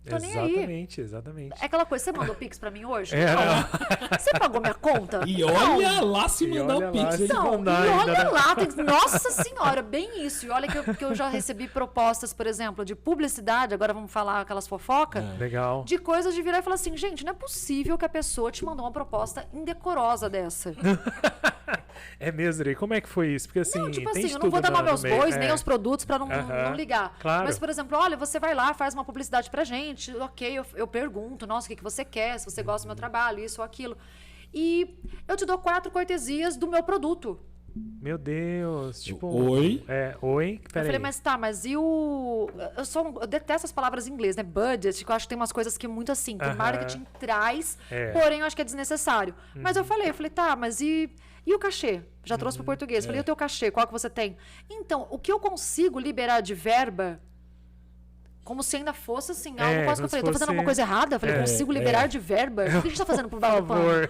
Tô nem aí. Exatamente. É aquela coisa, você mandou Pix pra mim hoje? Não. Você pagou minha conta? E olha lá se mandar o Pix. Não, e olha lá. Nossa senhora, bem isso. E olha que eu já recebi propostas, por exemplo, de publicidade, agora vamos falar aquelas fofocas. Legal. De coisas de virar e falar assim, gente, não é possível que a pessoa te mandou uma proposta indecorosa dessa. É mesmo, Adri? Como é que foi isso? Porque assim, não, tipo tem assim, eu não vou dar nome aos bois, nem aos produtos pra não ligar. Claro. Mas, por exemplo, olha, você vai lá, faz uma publicidade pra gente, ok, eu pergunto, nossa, o que você quer, se você gosta do meu trabalho, isso ou aquilo. E eu te dou 4 cortesias do meu produto. Meu Deus, tipo... Oi? Oi? Eu falei, mas e o... Eu detesto as palavras em inglês, né? Budget, que eu acho que tem umas coisas que muito assim, que o marketing traz, porém eu acho que é desnecessário. Mas eu falei, tá, mas e o cachê? Já trouxe para português. Falei, e o teu cachê? Qual que você tem? Então, o que eu consigo liberar de verba, como se ainda fosse assim, algo quase que eu falei, tô fazendo alguma coisa errada? Eu falei, consigo liberar de verba? O que a gente tá fazendo por favor?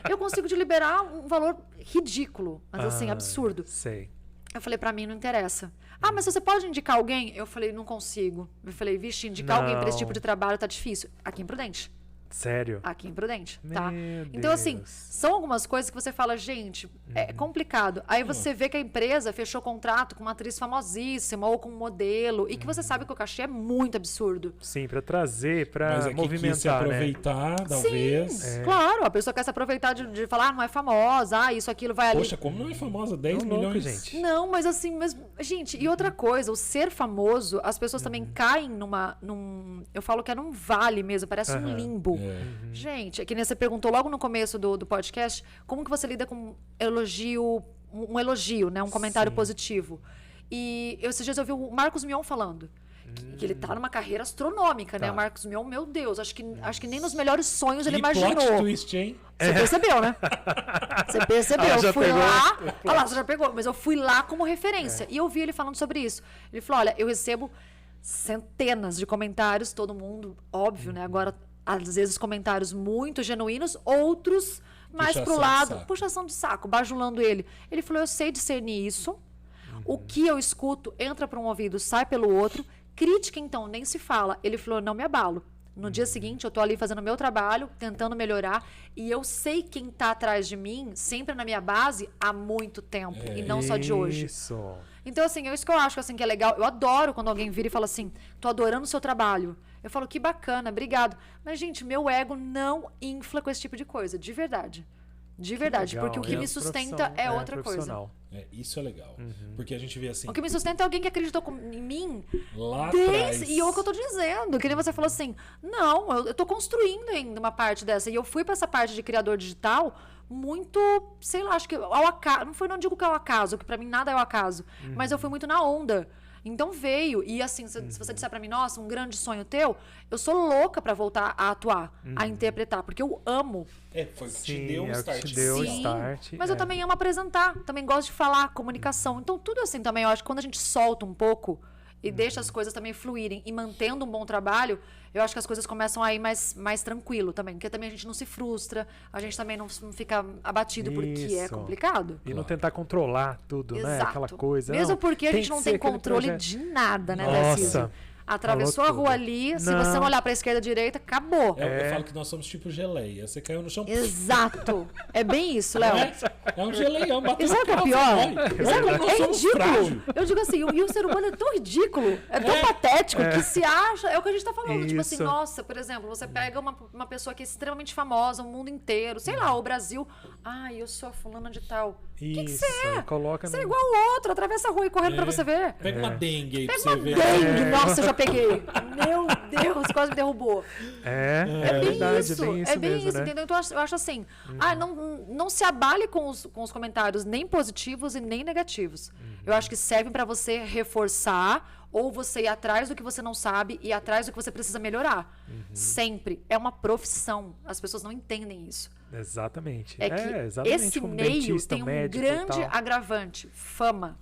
Eu consigo te liberar um valor ridículo, mas assim, absurdo. Sei. Eu falei, pra mim não interessa. Mas você pode indicar alguém? Eu falei, não consigo. Eu falei, vixe, indicar alguém pra esse tipo de trabalho tá difícil. Aqui em Prudente. Sério? Aqui em Prudente, tá? Meu Então, assim, Deus. são algumas coisas que você fala, gente, é complicado. Aí você vê que a empresa fechou contrato com uma atriz famosíssima ou com um modelo e que você sabe que o cachê é muito absurdo. Sim, pra trazer, pra Mas é que movimentar, quis se aproveitar, talvez. Sim, claro. A pessoa quer se aproveitar de falar, não é famosa, isso, aquilo, vai ali. Poxa, como não é famosa? 10 Louco, milhões? gente. Não, mas assim, gente, e outra coisa, o ser famoso, as pessoas também caem eu falo que é num vale mesmo, parece um limbo. Gente, é que nem você perguntou logo no começo do podcast, como que você lida com um elogio, né? Um comentário positivo. E esses dias eu vi o Marcos Mion falando. Que ele tá numa carreira astronômica, né? O Marcos Mion, meu Deus, acho que nem nos melhores sonhos ele imaginou. Plot twist, hein? Você percebeu, né? Você percebeu. Ela já Eu fui pegou. lá. Olha lá, você já pegou. Mas eu fui lá como referência. E eu vi ele falando sobre isso. Ele falou: olha, eu recebo centenas de comentários, todo mundo, óbvio, né? Agora, às vezes, comentários muito genuínos, outros mais pro lado, puxação de saco, bajulando ele. Ele falou: eu sei discernir isso. O que eu escuto entra por um ouvido, sai pelo outro. Crítica, então, nem se fala. Ele falou, não me abalo. No dia seguinte, eu tô ali fazendo o meu trabalho, tentando melhorar, e eu sei quem tá atrás de mim, sempre na minha base, há muito tempo, e não só de hoje. Isso. Então, assim, isso que eu acho assim, que é legal. Eu adoro quando alguém vira e fala assim, tô adorando o seu trabalho. Eu falo, que bacana, obrigado. Mas, gente, meu ego não infla com esse tipo de coisa, de verdade. De verdade, legal. porque o que me sustenta é outra coisa. Isso é legal. Porque a gente vê assim... O que me sustenta é alguém que acreditou em mim lá atrás. E é o que eu tô dizendo. Que nem você falou assim, não, eu tô construindo ainda uma parte dessa. E eu fui pra essa parte de criador digital muito, sei lá, acho que ao acaso. Não digo que é ao acaso, que pra mim nada é ao acaso. Mas eu fui muito na onda. Então veio. E assim, se você disser pra mim, nossa, um grande sonho teu, eu sou louca pra voltar a atuar, a interpretar, porque eu amo. Foi o que te deu um é o que start. te deu o Sim, start. mas eu também amo apresentar, também gosto de falar, comunicação. Então tudo assim também, eu acho que quando a gente solta um pouco e deixa as coisas também fluírem e mantendo um bom trabalho, eu acho que as coisas começam a ir mais tranquilo também. Porque também a gente não se frustra, a gente também não fica abatido porque é Isso. complicado. E não tentar controlar tudo, né? Aquela coisa. Mesmo porque a gente que não ser tem aquele controle projeto. de nada, né, Nossa. Tarcísio? Atravessou a Falou rua tudo. ali, se Não. você não olhar pra esquerda, direita, acabou. Eu falo que nós somos tipo geleia. Você caiu no chão. Exato. É bem isso, Léo. É um geleião. E sabe o que é pior? É somos ridículo. frágil. Eu digo assim, e o ser humano é tão ridículo, é tão patético, que se acha, é o que a gente tá falando. Tipo assim, Isso. nossa, por exemplo, você pega uma pessoa que é extremamente famosa, o mundo inteiro, sei lá, o Brasil. Ai, eu sou a fulana de tal. Que Isso, você é? coloca Você é no- igual o outro, atravessa a rua e correndo pra você ver. Pega uma dengue aí pra Pega você uma ver. dengue, nossa, eu já peguei. Meu Deus, quase me derrubou. É É bem verdade, isso, é bem isso é bem mesmo, isso, né? entendeu? Então eu acho assim, não se abale com os comentários nem positivos e nem negativos. Eu acho que servem para você reforçar ou você ir atrás do que você não sabe e ir atrás do que você precisa melhorar. Sempre. É uma profissão. As pessoas não entendem isso. Exatamente. É que exatamente esse como meio dentista, tem um médico e grande tal. agravante, fama.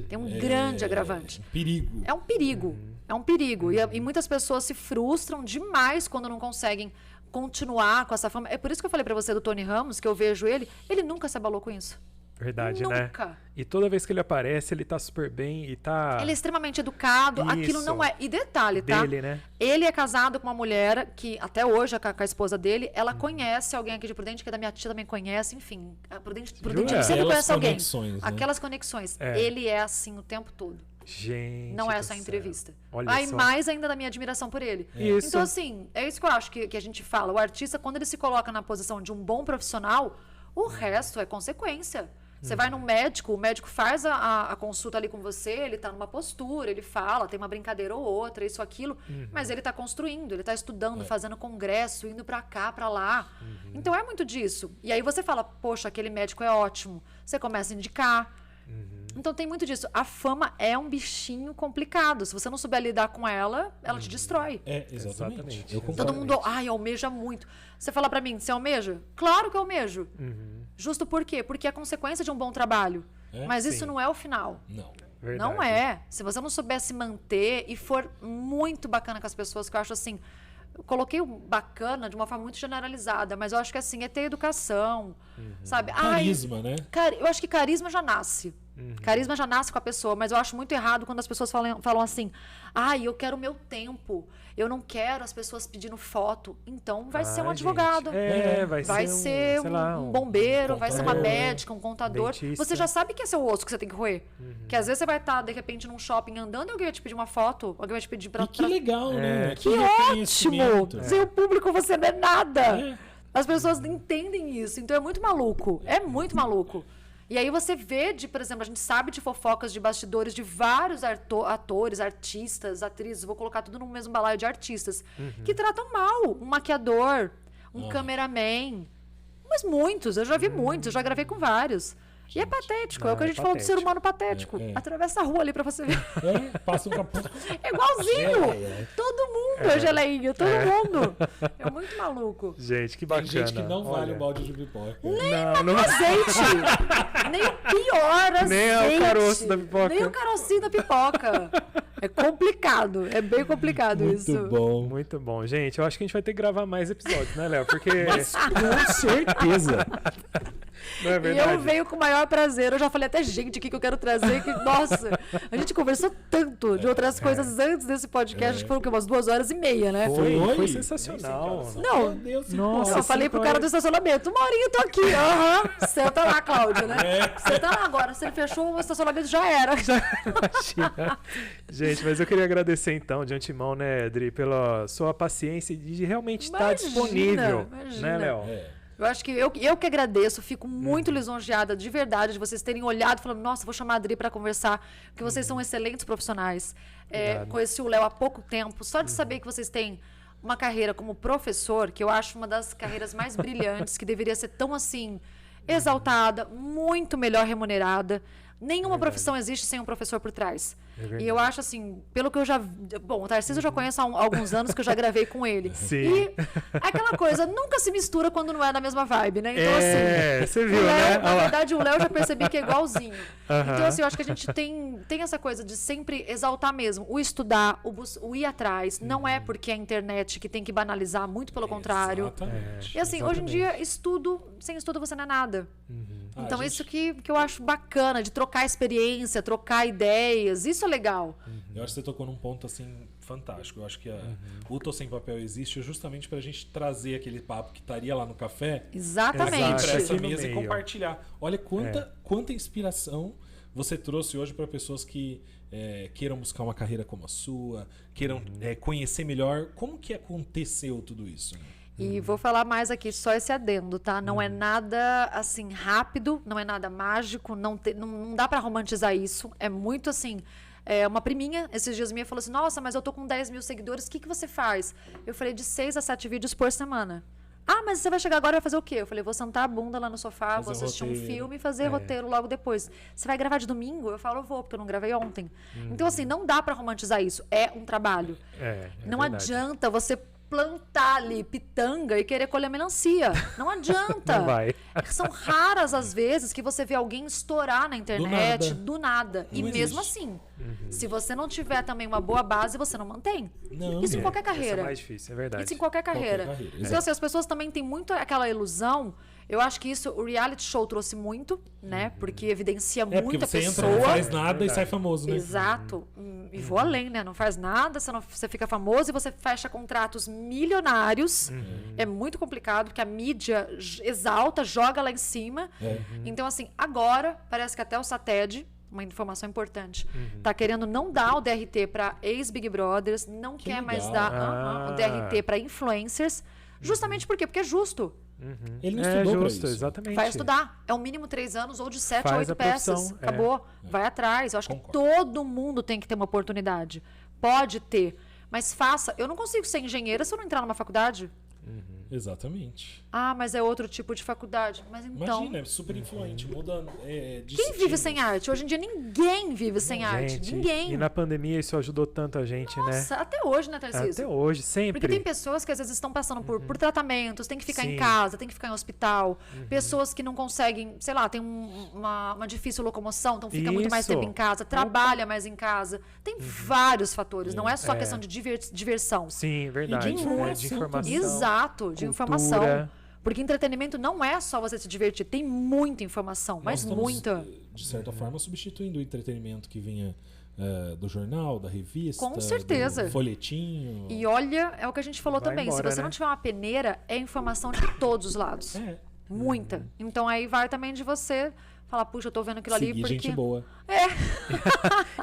Tem um grande agravante. Perigo. É um perigo. É um perigo. E muitas pessoas se frustram demais quando não conseguem continuar com essa fama. É por isso que eu falei pra você do Tony Ramos, que eu vejo ele nunca se abalou com isso. Verdade, Nunca. né? E toda vez que ele aparece, ele tá super bem e tá Ele é extremamente educado, aquilo Isso. não é. E detalhe, tá? dele, né? Ele é casado com uma mulher que, até hoje, com a esposa dele, ela conhece alguém aqui de Prudente, que da minha tia também conhece, enfim. A Prudente sempre Aquelas conhece alguém. conexões, né? Aquelas conexões. É. Ele é assim o tempo todo. Gente. Não é do só céu. entrevista. Olha Aí só. mais ainda da minha admiração por ele. Isso. Então, assim, é isso que eu acho que a gente fala. O artista, quando ele se coloca na posição de um bom profissional, o resto é consequência. Você vai num médico, o médico faz a consulta ali com você, ele tá numa postura, ele fala, tem uma brincadeira ou outra, isso, aquilo, mas ele tá construindo, ele tá estudando, fazendo congresso, indo pra cá, pra lá. Então é muito disso. E aí você fala, poxa, aquele médico é ótimo. Você começa a indicar. Então tem muito disso. A fama é um bichinho complicado. Se você não souber lidar com ela, ela te destrói. Exatamente. Exatamente. Eu concordo. Todo mundo, almeja muito. Você fala pra mim, você almeja? Claro que eu almejo. Justo por quê? Porque é consequência de um bom trabalho. Mas isso Sim. não é o final. Não. Verdade. Não é. Se você não souber se manter e for muito bacana com as pessoas, que eu acho assim... Eu coloquei o bacana de uma forma muito generalizada, mas eu acho que assim, é ter educação, sabe? Carisma, né? Eu acho que carisma já nasce. Carisma já nasce com a pessoa, mas eu acho muito errado quando as pessoas falam assim: eu quero o meu tempo, eu não quero as pessoas pedindo foto. Então vai ser um gente. advogado. Vai ser sei lá, um bombeiro, vai ser uma contador, médica, um contador. dentista. Você já sabe que é seu osso que você tem que roer. Que às vezes você vai estar, de repente, num shopping andando e alguém vai te pedir uma foto, alguém vai te pedir pra... E que legal, né? Que ótimo! reconhecimento. Seu público, você não é nada. As pessoas não entendem isso. Então é muito maluco. É muito maluco. E aí você vê, por exemplo, a gente sabe de fofocas de bastidores de vários atores, artistas, atrizes, vou colocar tudo no mesmo balaio de artistas, que tratam mal um maquiador, um cameraman. Mas muitos, eu já vi muitos, eu já gravei com vários. E é patético, é o que a gente falou do ser humano patético. Atravessa a rua ali pra você ver. Passa um capuz. É igualzinho. Todo mundo é geleinha, todo mundo. É muito maluco. Gente, que Tem bacana. gente que não vale Olha. o balde de pipoca. Não, Azeite. Nem o pior azeite. Nem o caroço da pipoca. Nem o carocinho da pipoca. É complicado. É bem complicado isso. Muito bom. Muito bom. Gente, eu acho que a gente vai ter que gravar mais episódios, né, Léo? Porque Com certeza. não é E verdade. eu venho com o maior prazer. Eu já falei até gente aqui que eu quero trazer. Que, nossa, a gente conversou tanto de outras coisas antes desse podcast. Acho que foram o quê? Umas 2h30, né? Foi Foi? sensacional. Não, Meu Deus, Nossa, eu falei pro 5 cara do horas. estacionamento, uma horinha eu tô aqui. Senta lá, Cláudia, né? Senta lá agora. Se ele fechou o estacionamento, já era. Imagina. Gente, mas eu queria agradecer então, de antemão, né, Adri, pela sua paciência e de realmente estar Imagina, disponível, imagina. né, Léo? Eu acho que eu que agradeço, fico muito lisonjeada de verdade de vocês terem olhado e falando, nossa, vou chamar a Adri para conversar, porque vocês são excelentes profissionais. Conheci o Léo há pouco tempo, só de saber que vocês têm uma carreira como professor, que eu acho uma das carreiras mais brilhantes, que deveria ser tão assim, exaltada, muito melhor remunerada. Nenhuma profissão existe sem um professor por trás. E eu acho assim, pelo que eu já... Bom, o Tarcísio eu já conheço há alguns anos que eu já gravei com ele. Sim. E aquela coisa nunca se mistura quando não é da mesma vibe, né? Então, assim... Você viu, o Léo, né? na verdade, o Léo eu já percebi que é igualzinho. Então, assim, eu acho que a gente tem essa coisa de sempre exaltar mesmo. O estudar, o ir atrás. Não é porque é a internet que tem que banalizar, muito pelo contrário. Exatamente. E assim, hoje em dia, sem estudo você não é nada. Então, isso que eu acho bacana, de trocar experiência, trocar ideias, isso é legal. Eu acho que você tocou num ponto, assim, fantástico. Eu acho que o Tô Sem Papel existe justamente pra gente trazer aquele papo que estaria lá no café. Exatamente. Pra essa Aqui no mesa e meio. compartilhar. Olha quanta inspiração você trouxe hoje para pessoas que queiram buscar uma carreira como a sua, queiram conhecer melhor como que aconteceu tudo isso. E vou falar mais aqui, só esse adendo, tá? Não é nada, assim, rápido, não é nada mágico, não dá pra romantizar isso. É muito, assim... uma priminha, esses dias minha, falou assim, nossa, mas eu tô com 10 mil seguidores, o que você faz? Eu falei, de 6 a 7 vídeos por semana. Ah, mas você vai chegar agora e vai fazer o quê? Eu falei, vou sentar a bunda lá no sofá, vou assistir um filme e fazer roteiro logo depois. Você vai gravar de domingo? Eu falo, eu vou, porque eu não gravei ontem. Então, assim, não dá pra romantizar isso. É um trabalho. Não adianta você plantar ali pitanga e querer colher melancia. Não adianta. Não vai. São raras as vezes que você vê alguém estourar na internet do nada. E mesmo assim, se você não tiver também uma boa base, você não mantém. Isso em qualquer carreira. Isso é mais difícil, é verdade. Isso em qualquer carreira. Então, assim, as pessoas também têm muito aquela ilusão. Eu acho que isso, o reality show trouxe muito, né? Porque evidencia porque muita você pessoa. entra, não faz nada e sai famoso, né? Exato. E vou além, né? Não faz nada, você fica famoso e você fecha contratos milionários. É muito complicado, porque a mídia exalta, joga lá em cima. Então, assim, agora, parece que até o SATED, uma informação importante, tá querendo não dar o DRT para ex-Big Brothers, não quer mais dar o DRT para influencers. Justamente por quê? Porque é justo. Ele não estudou pra isso. Exatamente. Vai estudar. É um mínimo 3 anos ou de 7 a 8 a peças. profissão, Acabou. Vai atrás. Eu acho que todo mundo tem que ter uma oportunidade. Pode ter. Mas faça. Eu não consigo ser engenheira se eu não entrar numa faculdade. Exatamente. Ah, mas é outro tipo de faculdade. Mas então... Imagina, é super influente, muda de Quem vive sem arte? Hoje em dia ninguém vive sem arte. Ninguém. E na pandemia isso ajudou tanto a gente, Nossa, até hoje, né, Tarcísio? Até hoje, sempre. Porque tem pessoas que às vezes estão passando por tratamentos, tem que ficar em casa, tem que ficar em hospital. Pessoas que não conseguem, sei lá, tem uma difícil locomoção, então fica muito mais tempo em casa, trabalha mais em casa. Tem vários fatores, não é só questão de diversão. Sim, verdade. E de informação. Exato, de cultura. informação. Porque entretenimento não é só você se divertir, tem muita informação, mas Nós estamos, muita. de certa forma, substituindo o entretenimento que vinha do jornal, da revista, Com certeza. do folhetinho. E olha, é o que a gente falou Vai também, embora, se você né? não tiver uma peneira, é informação de todos os lados. Muita. Então aí vai também de você falar, puxa, eu tô vendo aquilo ali Seguir porque... gente boa.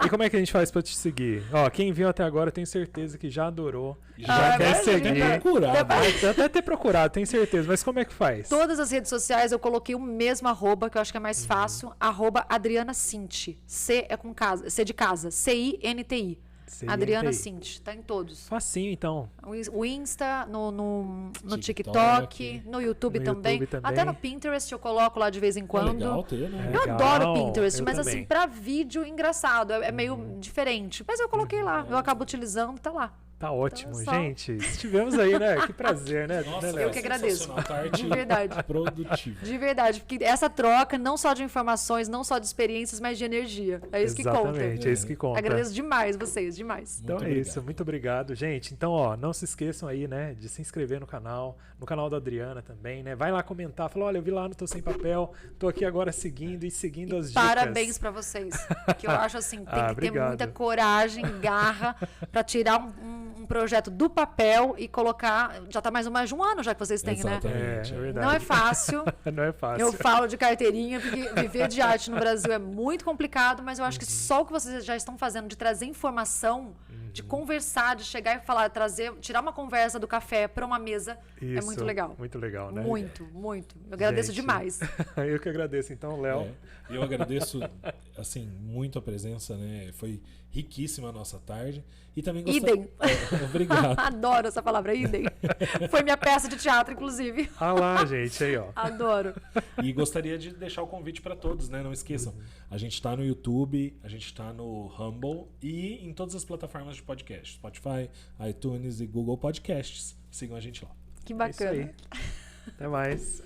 E como é que a gente faz pra te seguir? Ó, quem viu até agora tem certeza que já adorou, já Ah, quer vai seguir. Procurado. Vai até ter procurado, tenho certeza. Mas como é que faz? Todas as redes sociais eu coloquei o mesmo arroba, que eu acho que é mais fácil, arroba Adriana Cinti. C é com casa, C de casa, C-I-N-T-I. Adriana Cinti, tá em todos. Facinho, então. O Insta, no TikTok, TikTok, no YouTube no também. YouTube também. Até no Pinterest eu coloco lá de vez em É quando. legal ter, né? Eu Legal, adoro o Pinterest, eu mas também. assim, pra vídeo, engraçado. É meio diferente. Mas eu coloquei lá, eu acabo utilizando, tá lá. Tá ótimo, Então, só- gente. Estivemos aí, né? Que prazer, né? Nossa, né, Léo? eu que agradeço. sensacional, tá arte De verdade. produtiva. De verdade, porque essa troca, não só de informações, não só de experiências, mas de energia. É isso que conta. Exatamente, é isso que conta. Agradeço demais vocês, demais. Então Muito é isso, obrigado. muito obrigado, gente. Então, ó, não se esqueçam aí, né, de se inscrever no canal da Adriana também, né? Vai lá comentar, fala, olha, eu vi lá no Tô Sem Papel, tô aqui agora seguindo as dicas. Parabéns pra vocês. Que eu acho assim, tem que ter obrigado. muita coragem, garra pra tirar um projeto do papel e colocar. Já tá mais de um ano já que vocês têm, né? Exatamente. É verdade. Não é fácil. Não é fácil. Eu falo de carteirinha, porque viver de arte no Brasil é muito complicado, mas eu acho que só o que vocês já estão fazendo de trazer informação, de conversar, de chegar e falar, tirar uma conversa do café para uma mesa, é Isso, muito legal. Muito legal, né? Muito, muito. Eu agradeço Gente, demais. Eu que agradeço, então, Léo. Eu agradeço, assim, muito a presença, né? Foi riquíssima a nossa tarde. E também Idem. Obrigado. Adoro essa palavra, idem. Foi minha peça de teatro, inclusive. Ah lá, gente, aí, ó. Adoro. E gostaria de deixar o convite para todos, né? Não esqueçam. A gente está no YouTube, a gente está no Humble e em todas as plataformas de podcast. Spotify, iTunes e Google Podcasts. Sigam a gente lá. Que É isso bacana. aí. Até mais.